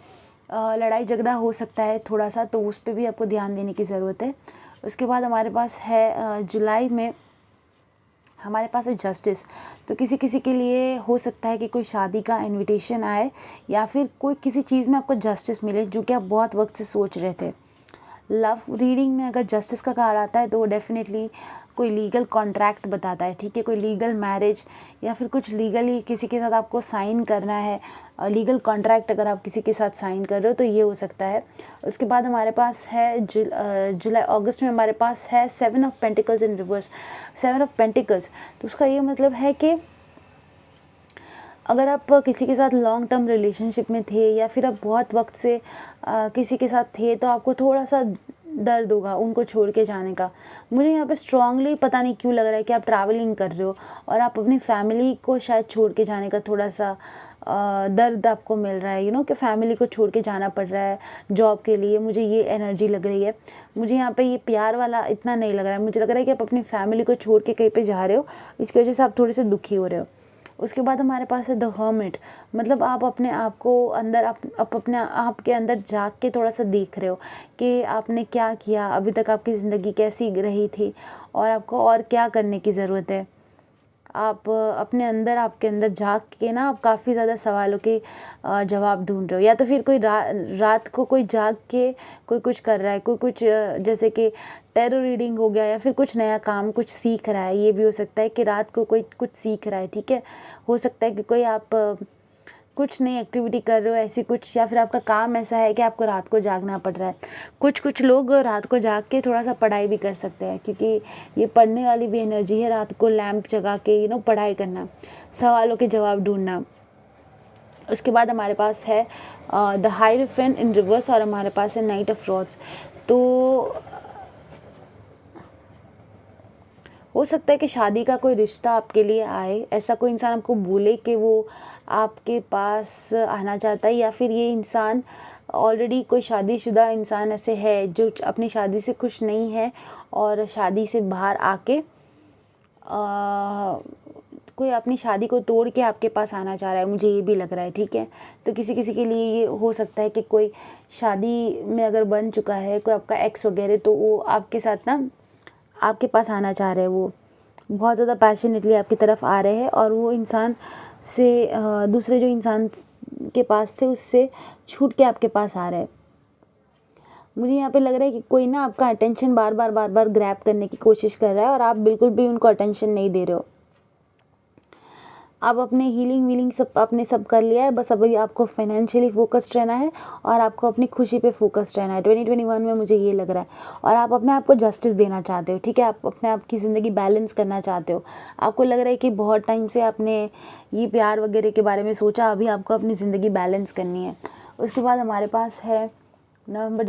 लड़ाई झगड़ा हो सकता है थोड़ा सा, तो उस पर भी आपको ध्यान देने की ज़रूरत है। उसके बाद हमारे पास है जुलाई में हमारे पास है जस्टिस। तो किसी किसी के लिए हो सकता है कि कोई शादी का इनविटेशन आए, या फिर कोई किसी चीज़ में आपको जस्टिस मिले जो कि आप बहुत वक्त से सोच रहे थे। लव रीडिंग में अगर जस्टिस का कार्ड आता है तो वो डेफिनेटली कोई लीगल कॉन्ट्रैक्ट बताता है, ठीक है, कोई लीगल मैरिज या फिर कुछ लीगली किसी के साथ आपको साइन करना है, लीगल कॉन्ट्रैक्ट अगर आप किसी के साथ साइन कर रहे हो तो ये हो सकता है। उसके बाद हमारे पास है जुलाई अगस्त में हमारे पास है 7 of pentacles in reverse. 7 of pentacles, तो उसका ये मतलब है कि अगर आप किसी के साथ लॉन्ग टर्म रिलेशनशिप में थे, या फिर आप बहुत वक्त से किसी के साथ थे, तो आपको थोड़ा सा दर्द होगा उनको छोड़ के जाने का। मुझे यहाँ पे स्ट्रांगली पता नहीं क्यों लग रहा है कि आप ट्रैवलिंग कर रहे हो और आप अपनी फैमिली को शायद छोड़ के जाने का थोड़ा सा दर्द आपको मिल रहा है, कि फैमिली को छोड़ के जाना पड़ रहा है जॉब के लिए। मुझे ये एनर्जी लग रही है। मुझे यहाँ पे ये प्यार वाला इतना नहीं लग रहा है, मुझे लग रहा है कि आप अपनी फैमिली को छोड़ के कहीं पे जा रहे हो, इसकी वजह से आप थोड़े से दुखी हो रहे हो। उसके बाद हमारे पास है द हर्मिट, मतलब आप अपने आप को अंदर आप अपने आप के अंदर झाँक के थोड़ा सा देख रहे हो कि आपने क्या किया, अभी तक आपकी ज़िंदगी कैसी रही थी और आपको और क्या करने की ज़रूरत है। आप अपने अंदर, आपके अंदर झाँक के ना आप काफ़ी ज़्यादा सवालों के जवाब ढूँढ रहे हो, या तो फिर कोई रात को कोई जाग के कोई कुछ कर रहा है, कोई कुछ जैसे कि टैरो रीडिंग हो गया, या फिर कुछ नया काम कुछ सीख रहा है। ये भी हो सकता है कि रात को कोई कुछ सीख रहा है, ठीक है। हो सकता है कि कोई आप कुछ नई एक्टिविटी कर रहे हो ऐसी कुछ, या फिर आपका काम ऐसा है कि आपको रात को जागना पड़ रहा है। कुछ लोग रात को जाग के थोड़ा सा पढ़ाई भी कर सकते हैं, क्योंकि ये पढ़ने वाली भी एनर्जी है, रात को लैंप जगा के पढ़ाई करना, सवालों के जवाब ढूंढना। उसके बाद हमारे पास है द हाइरोफेंट इन रिवर्स, और हमारे पास है नाइट ऑफ रॉड्स। तो हो सकता है कि शादी का कोई रिश्ता आपके लिए आए, ऐसा कोई इंसान आपको बोले कि वो आपके पास आना चाहता है, या फिर ये इंसान ऑलरेडी कोई शादीशुदा इंसान ऐसे है जो अपनी शादी से खुश नहीं है और शादी से बाहर आके कोई अपनी शादी को तोड़ के आपके पास आना चाह रहा है, मुझे ये भी लग रहा है, ठीक है। तो किसी किसी के लिए ये हो सकता है कि कोई शादी में अगर बन चुका है कोई आपका एक्स वगैरह, तो वो आपके साथ ना आपके पास आना चाह रहे हैं, वो बहुत ज़्यादा पैशनेटली आपकी तरफ आ रहे हैं, और वो इंसान से दूसरे जो इंसान के पास थे उससे छूट के आपके पास आ रहे हैं। मुझे यहाँ पे लग रहा है कि कोई ना आपका अटेंशन बार बार ग्रैब करने की कोशिश कर रहा है, और आप बिल्कुल भी उनको अटेंशन नहीं दे रहे हो। आप अपने हीलिंग वीलिंग सब आपने सब कर लिया है, बस अभी आपको फाइनेंशियली फोकस्ड रहना है, और आपको अपनी खुशी पे फोकस्ड रहना है 2021 में, मुझे ये लग रहा है। और आप अपने आप को जस्टिस देना चाहते हो, ठीक है। आप अपने आप की ज़िंदगी बैलेंस करना चाहते हो। आपको लग रहा है कि बहुत टाइम से आपने ये प्यार वगैरह के बारे में सोचा, अभी आपको अपनी ज़िंदगी बैलेंस करनी है। उसके बाद हमारे पास है नवंबर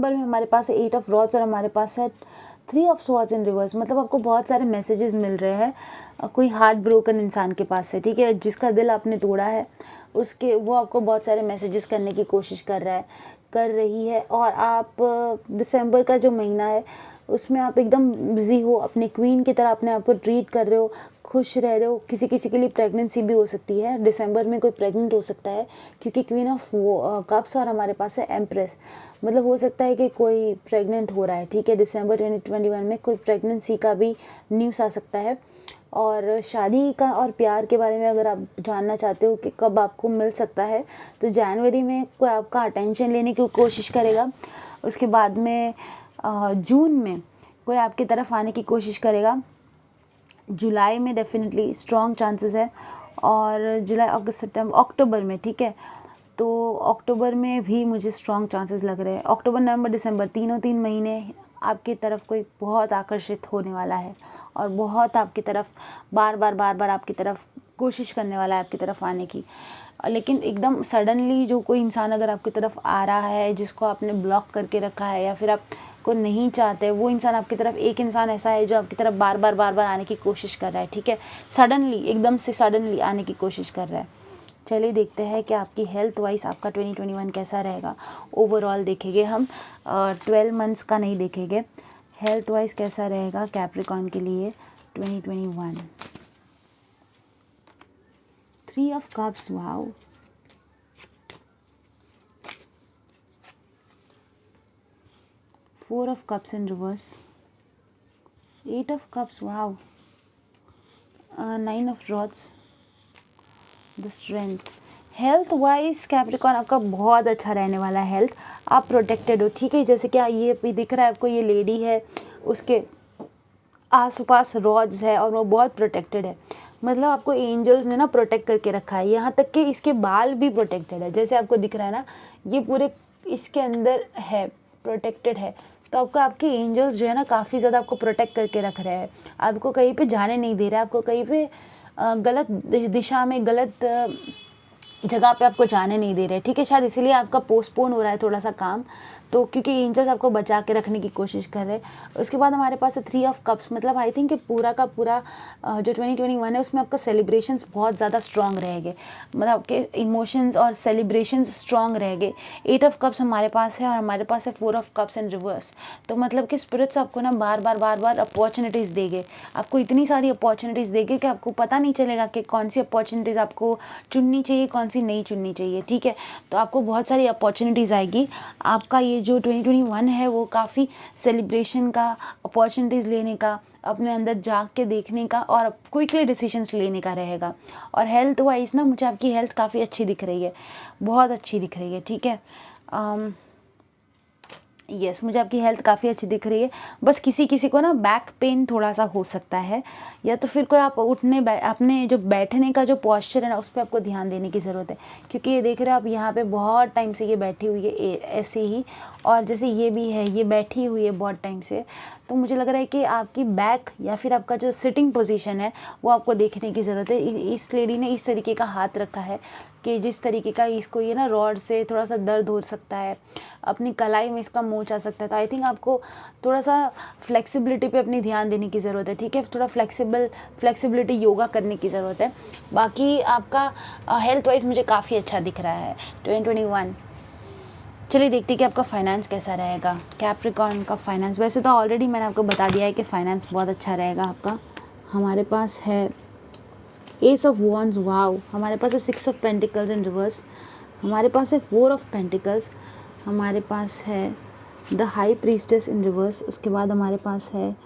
में हमारे पास है 8 ऑफ रॉड्स, और हमारे पास है 3 ऑफ स्वॉर्ड्स इन रिवर्स। मतलब आपको बहुत सारे मैसेजेस मिल रहे हैं कोई हार्ट ब्रोकन इंसान के पास से, ठीक है, जिसका दिल आपने तोड़ा है, वो आपको बहुत सारे मैसेजेस करने की कोशिश कर रही है। और आप दिसंबर का जो महीना है उसमें आप एकदम बिजी हो, अपने क्वीन की तरह अपने आप को ट्रीट कर रहे हो, खुश रह रहे हो। किसी किसी के लिए प्रेगनेंसी भी हो सकती है, दिसंबर में कोई प्रेग्नेंट हो सकता है, क्योंकि क्वीन ऑफ कप्स और हमारे पास है एम्प्रेस। मतलब हो सकता है कि कोई प्रेग्नेंट हो रहा है, ठीक है, दिसंबर 2021 में कोई प्रेगनेंसी का भी न्यूज़ आ सकता है। और शादी का और प्यार के बारे में अगर आप जानना चाहते हो कि कब आपको मिल सकता है, तो जनवरी में कोई आपका अटेंशन लेने की कोशिश करेगा। उसके बाद में जून में कोई आपकी तरफ आने की कोशिश करेगा। जुलाई में डेफिनेटली स्ट्रॉन्ग चांसेस है, और जुलाई अगस्त सितंबर अक्टूबर में, ठीक है, तो अक्टूबर में भी मुझे स्ट्रॉन्ग चांसेस लग रहे हैं। अक्टूबर नवंबर दिसंबर तीन महीने आपकी तरफ कोई बहुत आकर्षित होने वाला है, और बहुत आपकी तरफ बार बार आपकी तरफ कोशिश करने वाला है आपकी तरफ आने की। लेकिन एकदम सडनली जो कोई इंसान अगर आपकी तरफ आ रहा है जिसको आपने ब्लॉक करके रखा है, या फिर आप को नहीं चाहते, वो इंसान आपकी तरफ, एक इंसान ऐसा है जो आपकी तरफ बार बार आने की कोशिश कर रहा है, ठीक है, सडनली एकदम से सडनली आने की कोशिश कर रहा है। चलिए देखते हैं कि आपकी हेल्थ वाइज आपका 2021 कैसा रहेगा। ओवरऑल देखेंगे हम, 12 मंथ्स का नहीं देखेंगे, हेल्थ वाइज कैसा रहेगा कैप्रिकॉर्न के लिए 2021। 3 of cups, wow, 4 of cups in reverse, 8 of cups, wow, 9 of rods, the strength। Health wise Capricorn आपका बहुत अच्छा रहने वाला है। हेल्थ, आप प्रोटेक्टेड हो, ठीक है। जैसे कि ये भी दिख रहा है आपको, ये लेडी है, उसके आसपास रॉड्स है और वो बहुत प्रोटेक्टेड है। मतलब आपको एंजल्स ने ना प्रोटेक्ट करके रखा है, यहाँ तक कि इसके बाल भी प्रोटेक्टेड है। जैसे आपको दिख रहा है ना, ये पूरे इसके अंदर है, प्रोटेक्टेड है। तो आपके एंजल्स जो है ना काफ़ी ज़्यादा आपको प्रोटेक्ट करके रख रहे हैं, आपको कहीं पे जाने नहीं दे रहे, आपको कहीं पे गलत दिशा में, गलत जगह पे आपको जाने नहीं दे रहे, ठीक है। शायद इसीलिए आपका पोस्टपोन हो रहा है थोड़ा सा काम, तो क्योंकि एंजल्स आपको बचा के रखने की कोशिश कर रहे हैं। उसके बाद हमारे पास है 3 ऑफ कप्स। मतलब आई थिंक कि पूरा का पूरा जो 2021 है उसमें आपका सेलिब्रेशंस बहुत ज़्यादा स्ट्रॉन्ग रहेंगे, मतलब आपके इमोशंस और सेलिब्रेशंस स्ट्रॉन्ग रहेंगे। 8 ऑफ कप्स हमारे पास है, और हमारे पास है 4 ऑफ कप्स इन रिवर्स। तो मतलब कि स्पिरिट्स आपको ना बार बार अपॉर्चुनिटीज़ देंगे, आपको इतनी सारी अपॉर्चुनिटीज़ देंगे कि आपको पता नहीं चलेगा कि कौन सी अपॉर्चुनिटीज़ आपको चुननी चाहिए, कौन कौन सी नहीं चुननी चाहिए, ठीक है। तो आपको बहुत सारी अपॉर्चुनिटीज़ आएगी। आपका ये जो 2021 है वो काफ़ी सेलिब्रेशन का, अपॉर्चुनिटीज़ लेने का, अपने अंदर झाँक के देखने का और क्विकली डिसीजंस लेने का रहेगा। और हेल्थ वाइज ना मुझे आपकी हेल्थ काफ़ी अच्छी दिख रही है, बहुत अच्छी दिख रही है, ठीक है। यस, मुझे आपकी हेल्थ काफ़ी अच्छी दिख रही है। बस किसी किसी को ना बैक पेन थोड़ा सा हो सकता है, या तो फिर कोई आप अपने जो बैठने का जो पॉस्चर है ना उस पर आपको ध्यान देने की ज़रूरत है, क्योंकि ये देख रहे हो आप यहाँ पे बहुत टाइम से ये बैठी हुई है ऐसे ही, और जैसे ये भी है ये बैठी हुई है बहुत टाइम से। तो मुझे लग रहा है कि आपकी बैक या फिर आपका जो सिटिंग पोजीशन है वो आपको देखने की ज़रूरत है। इस लेडी ने इस तरीके का हाथ रखा है कि जिस तरीके का इसको ये ना रॉड से थोड़ा सा दर्द हो सकता है, अपनी कलाई में इसका मोच आ सकता है। तो आई थिंक आपको थोड़ा सा फ्लेक्सिबिलिटी पे अपनी ध्यान देने की ज़रूरत है, ठीक है। थोड़ा फ्लेक्सिबिलिटी योगा करने की ज़रूरत है। बाकी आपका हेल्थ वाइज मुझे काफ़ी अच्छा दिख रहा है 2021। चलिए देखते हैं कि आपका फाइनेंस कैसा रहेगा। कैप्रिकॉर्न का फाइनेंस, वैसे तो ऑलरेडी मैंने आपको बता दिया है कि फाइनेंस बहुत अच्छा रहेगा आपका। हमारे पास है एस ऑफ वॉन्स, वाव। हमारे पास है 6 ऑफ पेंटिकल्स इन रिवर्स। हमारे पास है 4 ऑफ पेंटिकल्स। हमारे पास है the high priestess in reverse. उसके बाद हमारे पास है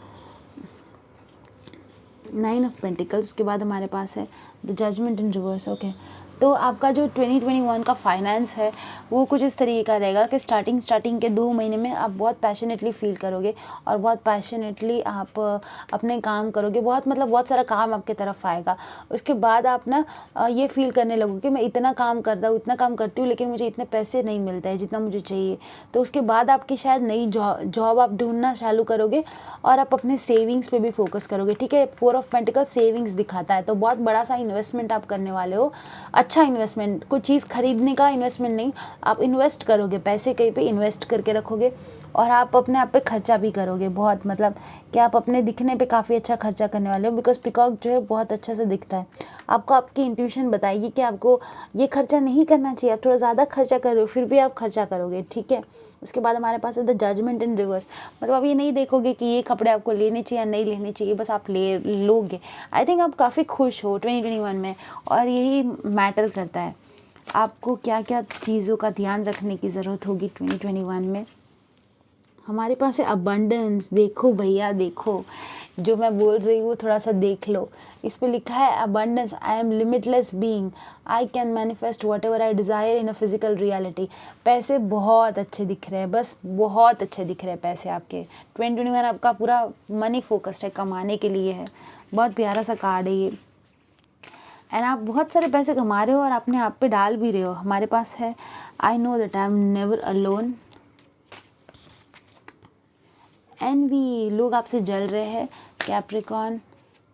9 ऑफ पेंटिकल्स। उसके बाद हमारे पास है the judgement in reverse. Okay, तो आपका जो 2021 का फाइनेंस है वो कुछ इस तरीके का रहेगा कि स्टार्टिंग के 2 महीने में आप बहुत पैशनेटली फील करोगे और बहुत पैशनेटली आप अपने काम करोगे, बहुत सारा काम आपके तरफ आएगा। उसके बाद आप ना ये फील करने लगोगे कि मैं इतना काम करता हूँ, इतना काम करती हूँ, लेकिन मुझे इतने पैसे नहीं मिलते हैं जितना मुझे चाहिए। तो उसके बाद आपकी शायद नई जॉब आप ढूंढना चालू करोगे और आप अपने सेविंग्स पे भी फोकस करोगे, ठीक है। 4 ऑफ पेंटिकल सेविंग्स दिखाता है, तो बहुत बड़ा सा इन्वेस्टमेंट आप करने वाले हो। अच्छा इन्वेस्टमेंट, कोई चीज़ खरीदने का इन्वेस्टमेंट नहीं, आप इन्वेस्ट करोगे, पैसे कहीं पे इन्वेस्ट करके रखोगे और आप अपने आप पे खर्चा भी करोगे। बहुत कि आप अपने दिखने पे काफ़ी अच्छा खर्चा करने वाले हो, बिकॉज पिकॉक जो है बहुत अच्छा से दिखता है। आपको आपकी इंट्यूशन बताएगी कि आपको ये खर्चा नहीं करना चाहिए, आप थोड़ा ज़्यादा खर्चा कर रहे हो, फिर भी आप खर्चा करोगे, ठीक है। उसके बाद हमारे पास है द जजमेंट इन रिवर्स। आप ये नहीं देखोगे कि ये कपड़े आपको लेने चाहिए या नहीं लेने चाहिए, बस आप लोगे। आई थिंक आप काफ़ी खुश हो 2021 में, और यही मैटर करता है आपको क्या क्या चीज़ों का ध्यान रखने की ज़रूरत होगी 2021 में। हमारे पास है अबंडेंस। देखो भैया, देखो जो मैं बोल रही हूँ थोड़ा सा देख लो। इस पे लिखा है abundance, I am limitless being, I can manifest what ever I desire in a physical reality. पैसे बहुत अच्छे दिख रहे हैं, बस बहुत अच्छे दिख रहे हैं पैसे आपके। 2021 आपका पूरा मनी फोकस्ड है, कमाने के लिए है। बहुत प्यारा सा कार्ड है ये, एंड आप बहुत सारे पैसे कमा रहे हो और अपने आप पे डाल भी रहे हो। हमारे पास है I know that I am never alone, envy, लोग आपसे जल रहे हैं। Capricorn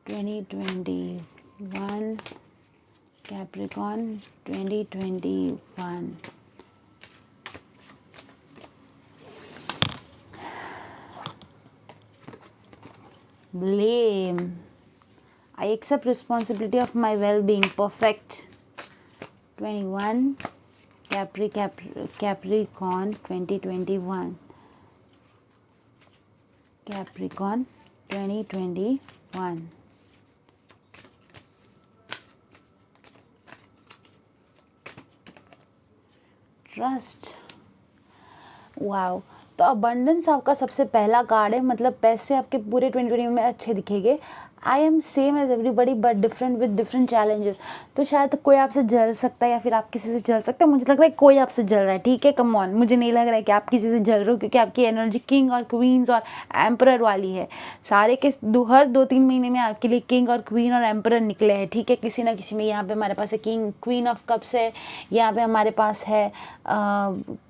2021, Capricorn 2021। Blame, I accept responsibility of my well-being, perfect 21, Capricorn 2021, Capricorn 2021। Trust, wow. तो अबंडेंस आपका सबसे पहला कार्ड है, पैसे आपके पूरे 2020 में अच्छे दिखेंगे। I am same as everybody but different with different challenges. तो शायद कोई आपसे जल सकता है या फिर आप किसी से जल सकते हैं। मुझे लग रहा है कोई आपसे जल रहा है, ठीक है, कम ऑन। मुझे नहीं लग रहा है कि आप किसी से जल रहे हो, क्योंकि आपकी एनर्जी किंग और क्वींस और एम्परर वाली है। सारे के हर 2-3 महीने में आपके लिए किंग और क्वीन और एम्परर निकले हैं, ठीक है, किसी ना किसी में। यहाँ पे हमारे पास है किंग, क्वीन ऑफ कप्स है, यहाँ पे हमारे पास है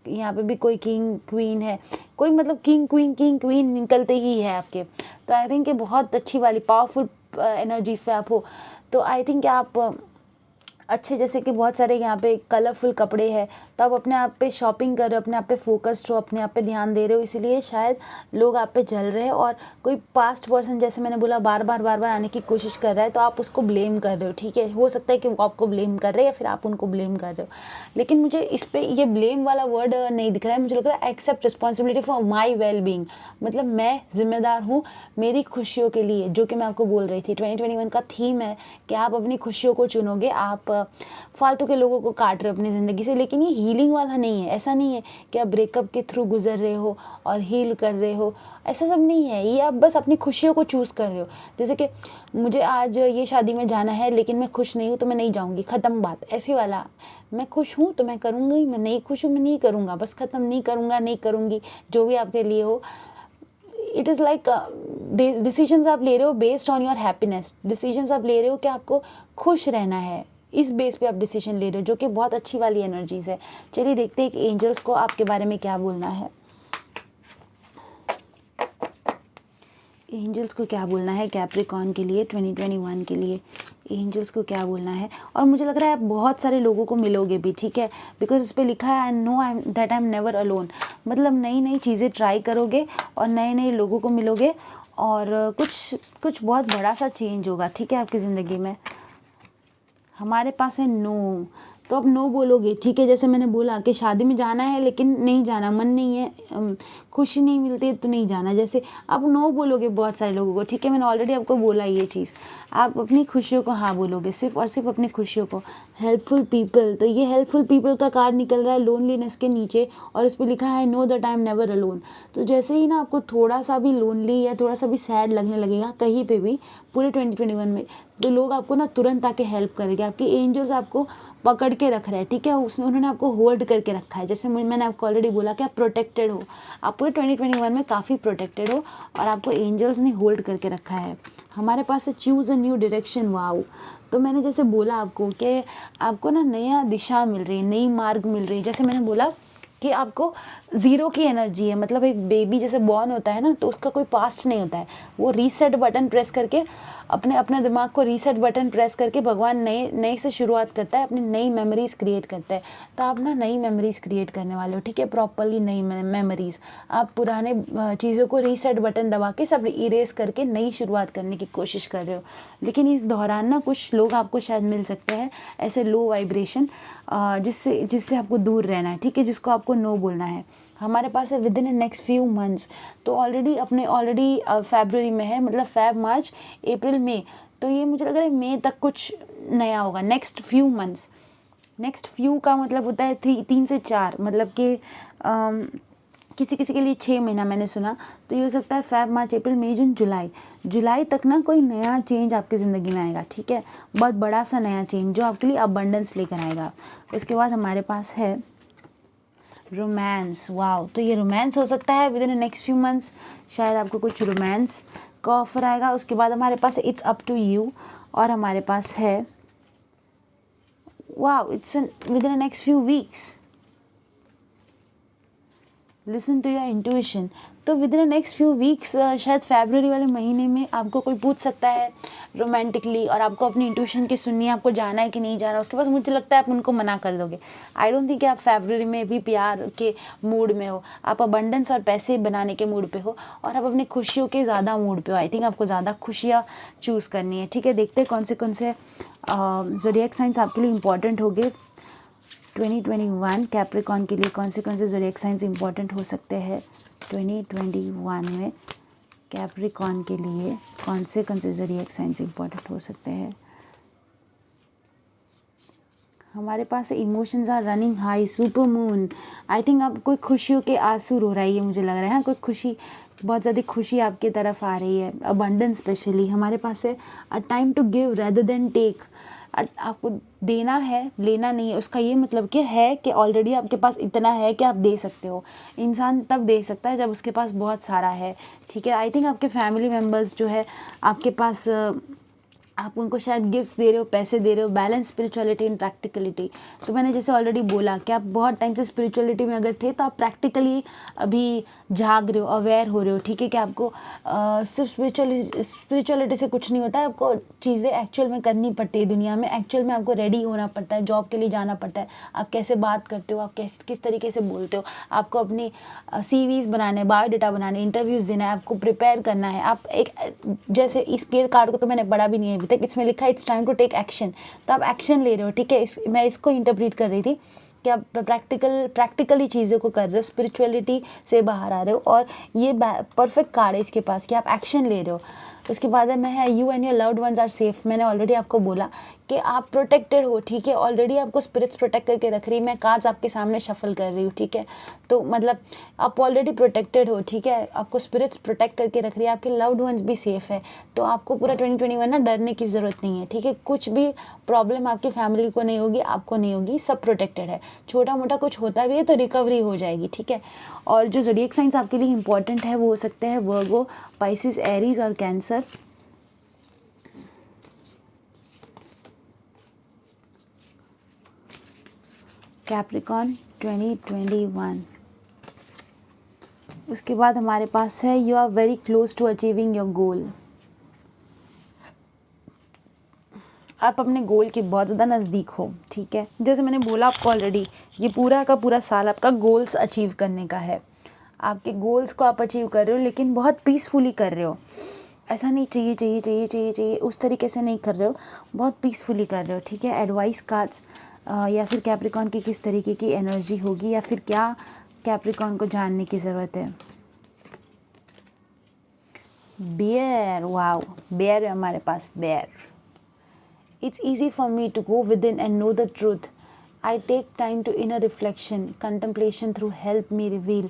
यहाँ पे भी कोई किंग क्वीन है, कोई किंग क्वीन निकलते ही है आपके। तो आई थिंक ये बहुत अच्छी वाली पावरफुल एनर्जीज पे आप हो। तो आई थिंक आप अच्छे, जैसे कि बहुत सारे यहाँ पे कलरफुल कपड़े हैं, तो आप अपने आप पे शॉपिंग कर रहे हो, अपने आप पे फोकस्ड हो, अपने आप पे ध्यान दे रहे हो, इसीलिए शायद लोग आप पे जल रहे हैं। और कोई पास्ट पर्सन, जैसे मैंने बोला, बार बार आने की कोशिश कर रहा है, तो आप उसको ब्लेम कर रहे हो, ठीक है। हो सकता है कि वो आपको ब्लेम कर रहे हैं या फिर आप उनको ब्लेम कर रहे हो, लेकिन मुझे इस पर ये ब्लेम वाला वर्ड नहीं दिख रहा है। मुझे लग रहा है accept responsibility for my well being, मैं जिम्मेदार हूँ मेरी खुशियों के लिए, जो कि मैं आपको बोल रही थी। 2021 का थीम है कि आप अपनी खुशियों को चुनोगे, आप फालतू के लोगों को काट रहे हो अपनी ज़िंदगी से, लेकिन ये हीलिंग वाला नहीं है। ऐसा नहीं है कि आप ब्रेकअप के थ्रू गुजर रहे हो और हील कर रहे हो, ऐसा सब नहीं है। ये आप बस अपनी खुशियों को चूज़ कर रहे हो। जैसे कि मुझे आज ये शादी में जाना है लेकिन मैं खुश नहीं हूँ तो मैं नहीं जाऊँगी, ख़त्म बात, ऐसे वाला। मैं खुश हूँ तो मैं करूँगी, मैं नहीं खुश हूँ मैं नहीं करूँगा, बस ख़त्म, नहीं करूँगा नहीं करूँगी, जो भी आपके लिए हो। इट इज़ लाइक डिसीजंस आप ले रहे हो based on your happiness. Decisions आप ले रहे हो कि आपको खुश रहना है, इस बेस पे आप डिसीजन ले रहे हो, जो कि बहुत अच्छी वाली एनर्जीज है। चलिए देखते हैं कि एंजल्स को आपके बारे में क्या बोलना है। एंजल्स को क्या बोलना है कैप्रिकॉर्न के लिए 2021 के लिए, एंजल्स को क्या बोलना है। और मुझे लग रहा है आप बहुत सारे लोगों को मिलोगे भी, ठीक है, बिकॉज इस पर लिखा है I no I am never alone. मतलब नई नई चीज़ें ट्राई करोगे और नए नए लोगों को मिलोगे और कुछ बहुत बड़ा सा चेंज होगा, ठीक है, आपकी ज़िंदगी में। हमारे पास है नो, तो अब नो बोलोगे, ठीक है। जैसे मैंने बोला कि शादी में जाना है लेकिन नहीं जाना, मन नहीं है, खुशी नहीं मिलती तो नहीं जाना, जैसे आप नो बोलोगे बहुत सारे लोगों को, ठीक है। मैंने ऑलरेडी आपको बोला ये चीज़, आप अपनी खुशियों को हाँ बोलोगे, सिर्फ और सिर्फ अपनी खुशियों को। हेल्पफुल पीपल, तो ये हेल्पफुल पीपल का कार्ड निकल रहा है लोनलीनेस के नीचे और इस पर लिखा है no that I am never alone. तो जैसे ही ना आपको थोड़ा सा भी लोनली या थोड़ा सा भी सैड लगने लगेगा कहीं पे भी पूरे 2021 में, तो लोग आपको ना तुरंत आके हेल्प करेंगे। आपके एंजल्स आपको पकड़ के रख रहे हैं, ठीक है, उन्होंने आपको होल्ड करके रखा है। जैसे मैंने आपको ऑलरेडी बोला कि आप प्रोटेक्टेड हो, आप पूरे 2021 में काफ़ी प्रोटेक्टेड हो और आपको एंजल्स ने होल्ड करके रखा है। हमारे पास है choose a new direction, wow. तो मैंने जैसे बोला आपको कि आपको ना नया दिशा मिल रही है, नई मार्ग मिल रही है। जैसे मैंने बोला कि आपको ज़ीरो की एनर्जी है, मतलब एक बेबी जैसे बॉर्न होता है ना, तो उसका कोई पास्ट नहीं होता है। वो रीसेट बटन प्रेस करके अपने दिमाग को रीसेट बटन प्रेस करके भगवान नए से शुरुआत करता है, अपनी नई मेमोरीज़ क्रिएट करता है। तो आप ना नई मेमोरीज़ क्रिएट करने वाले हो, ठीक है, प्रॉपरली नई मेमोरीज़। आप पुराने चीज़ों को रीसेट बटन दबा के सब इरेज करके नई शुरुआत करने की कोशिश कर रहे हो। लेकिन इस दौरान ना कुछ लोग आपको शायद मिल सकते हैं ऐसे लो वाइब्रेशन, जिससे आपको दूर रहना है, ठीक है, जिसको आपको नो बोलना है। हमारे पास है with in next few months, तो ऑलरेडी फरवरी में है, मतलब फेब, मार्च, अप्रैल, मई, तो ये मुझे लग रहा है मई तक कुछ नया होगा। Next few months, next few का मतलब होता है 3 से 4, मतलब कि किसी किसी के लिए 6 महीना मैंने सुना। तो ये हो सकता है फेब, मार्च, अप्रैल, मई, जून, जुलाई तक ना कोई नया चेंज आपकी ज़िंदगी में आएगा, ठीक है, बहुत बड़ा सा नया चेंज जो आपके लिए अबंडेंस लेकर आएगा। उसके बाद हमारे पास है रोमांस, वाओ। तो ये रोमांस हो सकता है with in next few months, शायद आपको कुछ रोमांस का ऑफर आएगा। उसके बाद हमारे पास इट्स अप टू यू, और हमारे पास है wow it's within next few weeks, listen to your intuition. तो within next few weeks, शायद फरवरी वाले महीने में आपको कोई पूछ सकता है रोमांटिकली, और आपको अपनी इंट्यूशन की सुननी है, आपको जाना है कि नहीं जाना। उसके पास मुझे लगता है आप उनको मना कर दोगे। आई डोंट थिंक कि आप फरवरी में भी प्यार के मूड में हो, आप अबंडेंस और पैसे बनाने के मूड पे हो, और आप अपनी खुशियों के ज़्यादा मूड पे हो। आई थिंक आपको ज़्यादा खुशियाँ चूज़ करनी है, ठीक है। देखते हैं कौन से ज़ोडिएक साइंस आपके लिए इंपॉर्टेंट होंगे 2021 कैप्रिकॉर्न के लिए। कौन से ज़ोडिएक साइंस इंपॉर्टेंट हो सकते हैं 2021 में कैप्रिकॉर्न के लिए, कौन से ज़ोडिएक साइंस इंपॉर्टेंट हो सकते हैं। हमारे पास emotions are running high, super moon. I think आप कोई खुशियों के आंसू रो रही है, मुझे लग रहा है, कोई खुशी, बहुत ज़्यादा खुशी आपकी तरफ आ रही है, अबंडेंस स्पेशली। हमारे पास है a time to give rather than take, आपको देना है, लेना नहीं है। उसका ये मतलब कि है कि ऑलरेडी आपके पास इतना है कि आप दे सकते हो। इंसान तब दे सकता है जब उसके पास बहुत सारा है, ठीक है। आई थिंक आपके फैमिली मेम्बर्स जो है आपके पास, आप उनको शायद गिफ्ट्स दे रहे हो, पैसे दे रहे हो, बैलेंस स्पिरिचुअलिटी एंड प्रैक्टिकलिटी। तो मैंने जैसे ऑलरेडी बोला कि आप बहुत टाइम से स्पिरिचुअलिटी में अगर थे तो आप प्रैक्टिकली अभी जाग रहे हो, अवेयर हो रहे हो, ठीक है, कि आपको सिर्फ स्पिरिचुअलिटी से कुछ नहीं होता है। आपको चीज़ें एक्चुअल में करनी पड़ती है दुनिया में, एक्चुअल में आपको रेडी होना पड़ता है, जॉब के लिए जाना पड़ता है। आप कैसे बात करते हो, आप किस तरीके से बोलते हो, आपको अपनी CVs बनाने, बायोडाटा बनाने, इंटरव्यूज़ देना है, आपको प्रिपेयर करना है। आप एक, जैसे इस कार्ड को तो मैंने पढ़ा भी नहीं है तक, इसमें लिखा है it's time to take action, तो आप एक्शन ले रहे हो, ठीक है। मैं इसको इंटरप्रेट कर रही थी कि आप प्रैक्टिकली चीज़ों को कर रहे हो, स्पिरिचुअलिटी से बाहर आ रहे हो, और ये परफेक्ट कार्ड है इसके पास कि आप एक्शन ले रहे हो। उसके बाद में है you and your loved ones are safe. मैंने ऑलरेडी आपको बोला कि आप प्रोटेक्टेड हो, ठीक है, ऑलरेडी आपको स्पिरिट्स प्रोटेक्ट करके रख रही है। मैं कार्ड्स आपके सामने शफल कर रही हूँ, ठीक है, तो मतलब आप ऑलरेडी प्रोटेक्टेड हो, ठीक है, आपको स्पिरिट्स प्रोटेक्ट करके रख रही है, आपके लव्ड वंस भी सेफ है। तो आपको पूरा 2021 ना डरने की ज़रूरत नहीं है, ठीक है, कुछ भी प्रॉब्लम आपकी फैमिली को नहीं होगी, आपको नहीं होगी, सब प्रोटेक्टेड है। छोटा मोटा कुछ होता भी है तो रिकवरी हो जाएगी, ठीक है। और जो ज़ोडिएक साइंस आपके लिए इंपॉर्टेंट है वो हो सकते हैं वर्गो, पाइसिस, एरीज और कैंसर। कैप्रिकॉन 2021। उसके बाद हमारे पास है you are very close to achieving your goal. आप अपने गोल के बहुत ज़्यादा नज़दीक हो, ठीक है, जैसे मैंने बोला आपको ऑलरेडी, ये पूरा का पूरा साल आपका गोल्स अचीव करने का है। आपके गोल्स को आप अचीव कर रहे हो लेकिन बहुत पीसफुली कर रहे हो। ऐसा नहीं चाहिए चाहिए चाहिए चाहिए चाहिए उस तरीके से नहीं कर रहे हो, बहुत पीसफुली कर रहे हो, ठीक है। एडवाइस कार्ड्स या फिर कैप्रिकॉन की किस तरीके की एनर्जी होगी या फिर क्या कैप्रिकॉन को जानने की ज़रूरत है। बेयर, वाओ, बेयर है हमारे पास, bear. It's easy for me to go within and know the truth. I take time to inner reflection, contemplation through help me reveal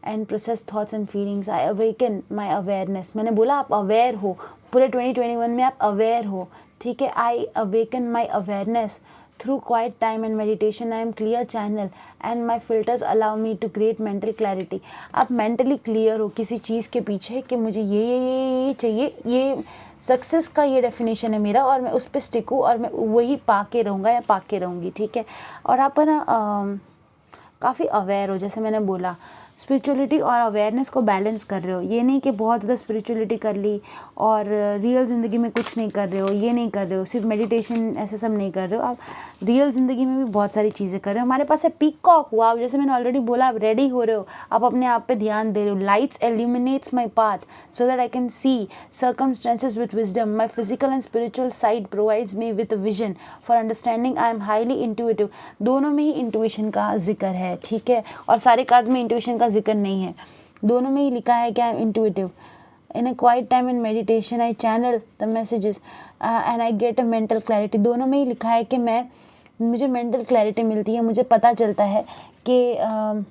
and process thoughts and feelings. I awaken my awareness. मैंने बोला आप aware हो, पूरे 2021 में आप aware हो, ठीक है। I awaken my awareness through quiet time and meditation. I am clear channel and my filters allow me to create mental clarity. आप mentally clear हो किसी चीज़ के पीछे कि मुझे ये चाहिए, ये सक्सेस का ये डेफिनेशन है मेरा और मैं उस पर स्टिक हूँ और मैं वही पा के रहूँगा या पा के रहूँगी, ठीक है। और आप है ना काफ़ी अवेयर हो, जैसे मैंने बोला स्पिरिचुअलिटी और अवेयरनेस को बैलेंस कर रहे हो। ये नहीं कि बहुत ज़्यादा स्पिरिचुअलिटी कर ली और रियल ज़िंदगी में कुछ नहीं कर रहे हो, ये नहीं कर रहे हो, सिर्फ मेडिटेशन ऐसे सब नहीं कर रहे हो, आप रियल ज़िंदगी में भी बहुत सारी चीज़ें कर रहे हो। हमारे पास है पीकॉक, वाव, जैसे मैंने ऑलरेडी बोला आप रेडी हो रहे हो, आप अपने आप पे ध्यान दे रहे हो। Lights illuminates my path so that I can see circumstances with wisdom. My physical and spiritual side provides me with vision for understanding. I am highly intuitive. दोनों में ही इंट्यूशन का जिक्र है, ठीक है, और सारे कार्ड्स में इंट्यूशन का जिक्र नहीं है, दोनों में ही लिखा है कि I am intuitive. In a quiet time in meditation I channel the messages and I get a mental clarity. दोनों में ही लिखा है कि मुझे मेंटल क्लैरिटी मिलती है, मुझे पता चलता है कि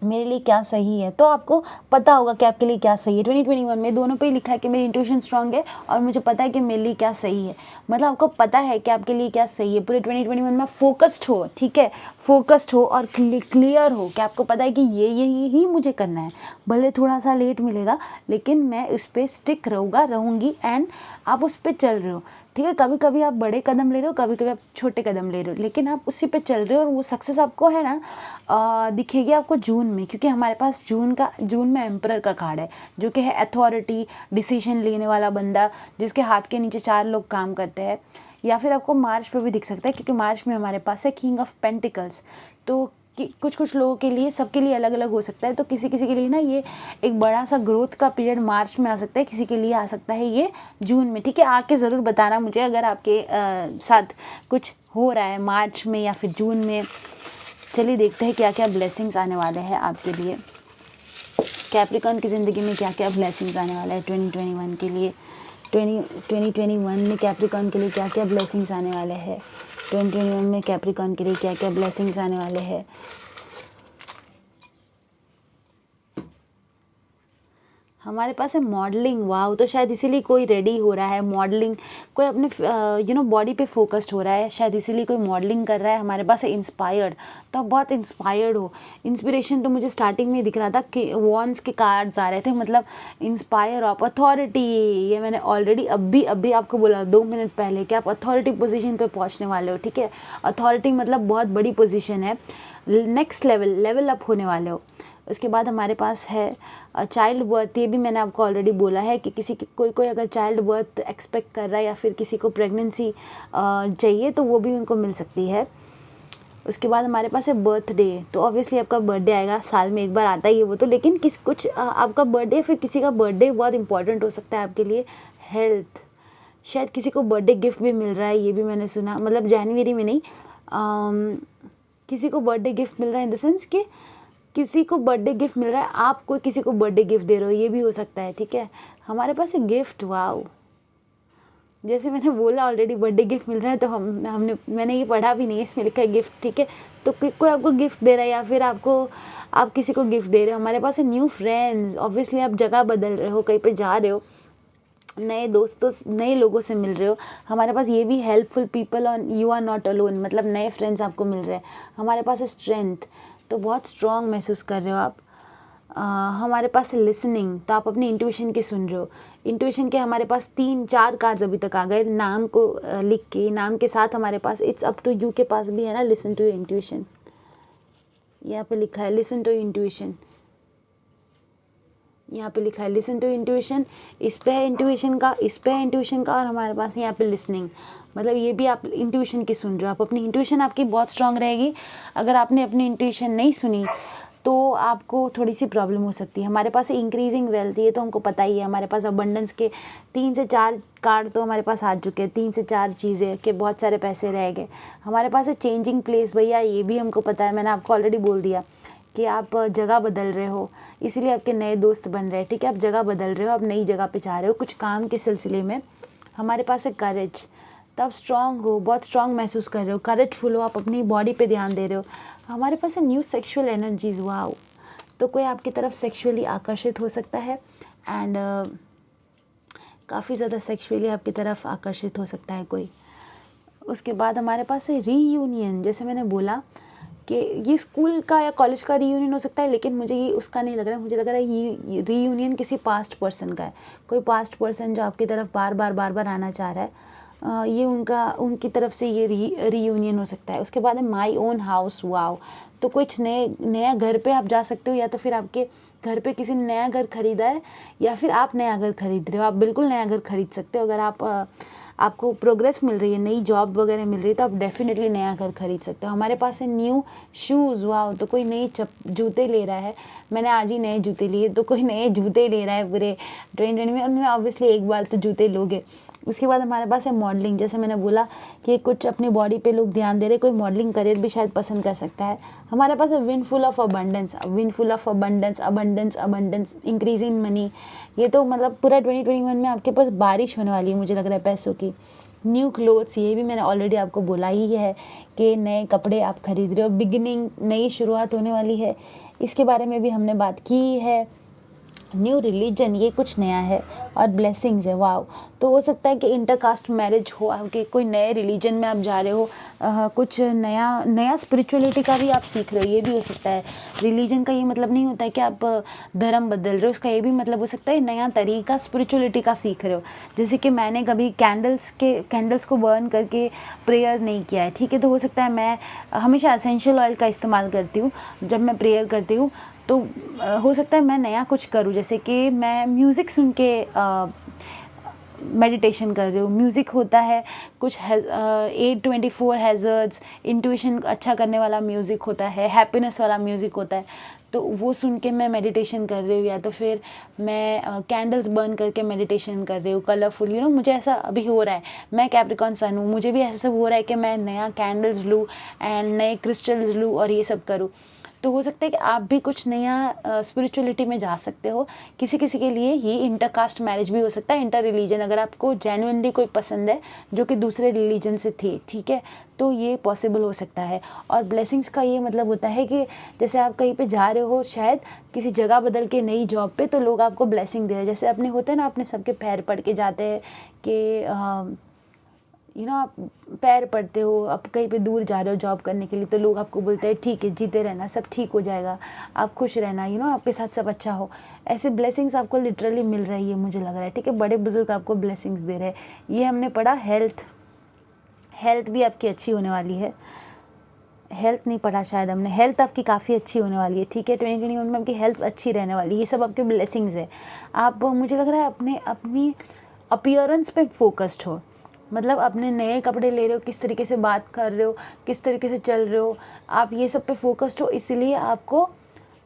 मेरे लिए क्या सही है। तो आपको पता होगा कि आपके लिए क्या सही है। 2021 में दोनों पे ही लिखा है कि मेरी इंट्यूशन स्ट्रांग है और मुझे पता है कि मेरे लिए क्या सही है। मतलब आपको पता है कि आपके लिए क्या सही है। पूरे 2021 में फोकस्ड हो, ठीक है, फोकस्ड हो और क्लियर हो कि आपको पता है कि ये ही मुझे करना है। भले थोड़ा सा लेट मिलेगा लेकिन मैं उस पर स्टिक रहूँगी एंड आप उस पर चल रहे हो, ठीक है। कभी कभी आप बड़े कदम ले रहे हो, कभी कभी आप छोटे कदम ले रहे हो, लेकिन आप उसी पे चल रहे हो और वो सक्सेस आपको है ना दिखेगी आपको जून में, क्योंकि हमारे पास जून में एम्परर का कार्ड है जो कि है अथॉरिटी, डिसीजन लेने वाला बंदा जिसके हाथ के नीचे 4 लोग काम करते हैं। या फिर आपको मार्च पे भी दिख सकता है क्योंकि मार्च में हमारे पास है किंग ऑफ पेंटिकल्स। तो कुछ लोगों के लिए, सबके लिए अलग अलग हो सकता है। तो किसी के लिए ना ये एक बड़ा सा ग्रोथ का पीरियड मार्च में आ सकता है, किसी के लिए आ सकता है ये जून में, ठीक है। आके ज़रूर बताना मुझे अगर आपके साथ कुछ हो रहा है मार्च में या फिर जून में। चलिए देखते हैं क्या क्या ब्लेसिंग्स आने वाले हैं आपके लिए, कैप्रिकॉन की ज़िंदगी में क्या क्या ब्लेसिंग्स आने वाला है 2021 के लिए। 2021 में कैप्रिकॉन के लिए क्या क्या ब्लेसिंग्स आने वाले हैं। 2021 में कैप्रिकॉन के लिए क्या क्या ब्लेसिंग्स आने वाले हैं। हमारे पास है मॉडलिंग, वाव, तो शायद इसीलिए कोई रेडी हो रहा है, मॉडलिंग, कोई अपने बॉडी पे फोकस्ड हो रहा है, शायद इसीलिए कोई मॉडलिंग कर रहा है। हमारे पास है इंस्पायर्ड, तो आप बहुत इंस्पायर्ड हो। इंस्पिरेशन तो मुझे स्टार्टिंग में दिख रहा था कि वॉन्स के कार्ड्स आ रहे थे, मतलब इंस्पायर ऑफ अथॉरिटी। ये मैंने ऑलरेडी अभी आपको बोला 2 मिनट पहले कि आप अथॉरिटी पोजीशन पे पहुंचने वाले हो, ठीक है। अथॉरिटी मतलब बहुत बड़ी पोजीशन है, नेक्स्ट लेवल अप होने वाले हो। उसके बाद हमारे पास है चाइल्ड बर्थ। ये भी मैंने आपको ऑलरेडी बोला है कि किसी की कोई अगर चाइल्ड बर्थ एक्सपेक्ट कर रहा है या फिर किसी को प्रेगनेंसी चाहिए तो वो भी उनको मिल सकती है। उसके बाद हमारे पास है बर्थडे, तो ऑब्वियसली आपका बर्थडे आएगा, साल में एक बार आता ही है वो तो, लेकिन आपका बर्थडे फिर किसी का बर्थडे बहुत इंपॉर्टेंट हो सकता है आपके लिए। हेल्थ, शायद किसी को बर्थडे गिफ्ट भी मिल रहा है, ये भी मैंने सुना, मतलब जनवरी में नहीं, किसी को बर्थडे गिफ्ट मिल रहा है इन द सेंस कि किसी को बर्थडे गिफ्ट मिल रहा है, आप कोई किसी को बर्थडे गिफ्ट दे रहे हो, ये भी हो सकता है, ठीक है। हमारे पास है गिफ्ट, वाओ। जैसे मैंने बोला ऑलरेडी बर्थडे गिफ्ट मिल रहा है, तो मैंने ये पढ़ा भी नहीं है, इसमें लिखा है गिफ्ट, ठीक है। तो कोई आपको गिफ्ट दे रहा है या फिर आप किसी को गिफ्ट दे रहे हो। हमारे पास है न्यू फ्रेंड्स, ऑब्वियसली आप जगह बदल रहे हो, कहीं पे जा रहे हो, नए दोस्तों नए लोगों से मिल रहे हो। हमारे पास ये भी हेल्पफुल पीपल और यू आर नॉट अलोन, मतलब नए फ्रेंड्स आपको मिल रहे हैं। हमारे पास है स्ट्रेंथ, तो बहुत स्ट्रांग महसूस कर रहे हो आप। हमारे पास है लिसनिंग, तो आप अपनी इंट्यूशन की सुन रहे हो। इंट्यूशन के हमारे पास 3-4 कार्ड्स अभी तक आ गए, नाम को लिख के, नाम के साथ हमारे पास इट्स अप टू यू के पास भी है ना, लिसन टू योर इंट्यूशन। यहाँ पे लिखा है लिसन टू इंट्यूशन, यहाँ पे लिखा है लिसन टू इंट्यूशन। इस पे है इंट्यूशन का, इस पे है इंट्यूशन का, और हमारे पास यहाँ पे लिसनिंग, मतलब ये भी आप इंट्यूशन की सुन रहे हो। आप अपनी इंट्यूशन आपकी बहुत स्ट्रांग रहेगी। अगर आपने अपनी इंट्यूशन नहीं सुनी तो आपको थोड़ी सी प्रॉब्लम हो सकती है। हमारे पास इंक्रीजिंग वेल्थ, ये तो हमको पता ही है। हमारे पास अबंडेंस के 3 से 4 कार्ड तो हमारे पास आ चुके हैं, 3 से 4 चीज़ें कि बहुत सारे पैसे रह गए। हमारे पास है चेंजिंग प्लेस, भैया ये भी हमको पता है, मैंने आपको ऑलरेडी बोल दिया कि आप जगह बदल रहे हो, इसीलिए आपके नए दोस्त बन रहे हैं, ठीक है। आप जगह बदल रहे हो, आप नई जगह पे जा रहे हो कुछ काम के सिलसिले में। हमारे पास है करेज, तो आप स्ट्रांग हो, बहुत स्ट्रांग महसूस कर रहे हो, करेजफुल हो, आप अपनी बॉडी पे ध्यान दे रहे हो। हमारे पास है न्यू सेक्सुअल एनर्जीज, वाओ। तो कोई आपकी तरफ सेक्सुअली आकर्षित हो सकता है एंड काफ़ी ज़्यादा सेक्सुअली आपकी तरफ आकर्षित हो सकता है कोई। उसके बाद हमारे पास है रीयूनियन, जैसे मैंने बोला कि ये स्कूल का या कॉलेज का रीयूनियन हो सकता है, लेकिन मुझे ये उसका नहीं लग रहा है। मुझे लग रहा है ये रीयूनियन किसी पास्ट पर्सन का है, कोई पास्ट पर्सन जो आपकी तरफ बार बार आना चाह रहा है। ये उनकी तरफ से ये रीयूनियन हो सकता है। उसके बाद है माई ओन हाउस, वाओ। तो कुछ नया घर पे आप जा सकते हो, या तो फिर आपके घर पे किसी ने नया घर खरीदा है, या फिर आप नया घर खरीद रहे हो। आप बिल्कुल नया घर खरीद सकते हो। अगर आपको प्रोग्रेस मिल रही है, नई जॉब वगैरह मिल रही है, तो आप डेफिनेटली नया घर खरीद सकते हो। हमारे पास है न्यू शूज़, वाओ। तो कोई नई जूते ले रहा है, मैंने आज ही नए जूते लिए, तो कोई नए जूते ले रहा है पूरे 2020 में, उनमें ऑब्वियसली एक बार तो जूते लोगे। उसके बाद हमारे पास है मॉडलिंग, जैसे मैंने बोला कि कुछ अपनी बॉडी पे लोग ध्यान दे रहे, कोई मॉडलिंग करियर भी शायद पसंद कर सकता है। हमारे पास है win full of abundance, abundance, increasing money. ये तो मतलब पूरा 2021 में आपके पास बारिश होने वाली है, मुझे लग रहा है पैसों की। न्यू क्लोथ्स, ये भी मैंने ऑलरेडी आपको बोला ही है कि नए कपड़े आप खरीद रहे हो, बिगिनिंग, नई शुरुआत होने वाली है, इसके बारे में भी हमने बात की है। न्यू रिलीजन, ये कुछ नया है, और ब्लेसिंग्स है, वाओ। तो हो सकता है कि इंटरकास्ट मैरिज हो, कि कोई नए रिलीजन में आप जा रहे हो, कुछ नया स्पिरिचुअलिटी का भी आप सीख रहे हो, ये भी हो सकता है। रिलीजन का ये मतलब नहीं होता है कि आप धर्म बदल रहे हो, उसका ये भी मतलब हो सकता है नया तरीका स्पिरिचुअलिटी का सीख रहे हो। जैसे कि मैंने कभी कैंडल्स को बर्न करके प्रेयर नहीं किया है, ठीक है। तो हो सकता है मैं हमेशा एसेंशियल ऑयल का इस्तेमाल करती हूँ जब मैं प्रेयर करती हूँ, तो हो सकता है मैं नया कुछ करूँ, जैसे कि मैं म्यूज़िक सुन के मेडिटेशन कर रही हूँ। म्यूज़िक होता है कुछ 824 हैज़र्ड्स, इंट्यूशन अच्छा करने वाला म्यूज़िक होता है, हैप्पीनेस वाला म्यूज़िक होता है, तो वो सुन के मैं मेडिटेशन कर रही हूँ। या तो फिर मैं कैंडल्स बर्न करके मेडिटेशन कर रही हूँ, कलरफुल, मुझे ऐसा अभी हो रहा है। मैं कैप्रिकॉर्न सन हूँ, मुझे भी ऐसा सब हो रहा है कि मैं नया कैंडल्स लूँ एंड नए क्रिस्टल्स लूँ और ये सब करूँ। तो हो सकता है कि आप भी कुछ नया स्पिरिचुअलिटी में जा सकते हो। किसी किसी के लिए ये इंटरकास्ट मैरिज भी हो सकता है, इंटर रिलीजन, अगर आपको जेन्युइनली कोई पसंद है जो कि दूसरे रिलीजन से थे, ठीक है, तो ये पॉसिबल हो सकता है। और ब्लेसिंग्स का ये मतलब होता है कि जैसे आप कहीं पे जा रहे हो, शायद किसी जगह बदल के नई जॉब पे, तो लोग आपको ब्लेसिंग दे रहे हैं। जैसे अपने होते हैं ना, अपने सबके पैर पड़ के जाते हैं कि आप पैर पड़ते हो, आप कहीं पे दूर जा रहे हो जॉब करने के लिए, तो लोग आपको बोलते हैं ठीक है, जीते रहना, सब ठीक हो जाएगा, आप खुश रहना, आपके साथ सब अच्छा हो। ऐसे ब्लेसिंग्स आपको लिटरली मिल रही है, मुझे लग रहा है, ठीक है। बड़े बुजुर्ग आपको ब्लेसिंग्स दे रहे हैं। ये हमने पढ़ा हेल्थ भी आपकी अच्छी होने वाली है। हेल्थ नहीं पढ़ा शायद हमने, हेल्थ आपकी काफ़ी अच्छी होने वाली है, ठीक है। 2021 में आपकी हेल्थ अच्छी रहने वाली है। ये सब आपके ब्लेसिंग्स है। आप, मुझे लग रहा है, अपनी अपीयरेंस पे फोकस्ड हो, मतलब अपने नए कपड़े ले रहे हो, किस तरीके से बात कर रहे हो, किस तरीके से चल रहे हो, आप ये सब पे फोकस्ड हो, इसलिए आपको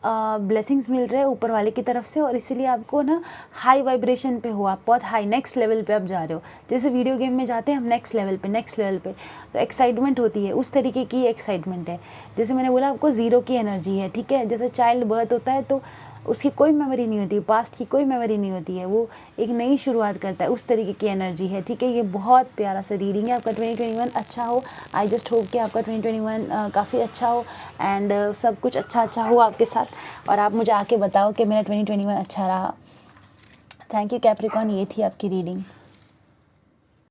ब्लेसिंग्स मिल रहे हैं ऊपर वाले की तरफ से, और इसीलिए आपको ना हाई वाइब्रेशन पे हो, आप बहुत हाई नेक्स्ट लेवल पे आप जा रहे हो। जैसे वीडियो गेम में जाते हैं हम नेक्स्ट लेवल पे, तो एक्साइटमेंट होती है, उस तरीके की एक्साइटमेंट है। जैसे मैंने बोला आपको ज़ीरो की एनर्जी है, ठीक है। जैसे चाइल्ड बर्थ होता है तो उसकी कोई मेमोरी नहीं होती, पास्ट की कोई मेमोरी नहीं होती है, वो एक नई शुरुआत करता है, उस तरीके की एनर्जी है, ठीक है। ये बहुत प्यारा सा रीडिंग है आपका 2021 अच्छा हो। आई जस्ट होप कि आपका 2021 काफ़ी अच्छा हो, एंड सब कुछ अच्छा हो आपके साथ, और आप मुझे आके बताओ कि मेरा 2021 अच्छा रहा। थैंक यू कैप्रिकॉन, ये थी आपकी रीडिंग।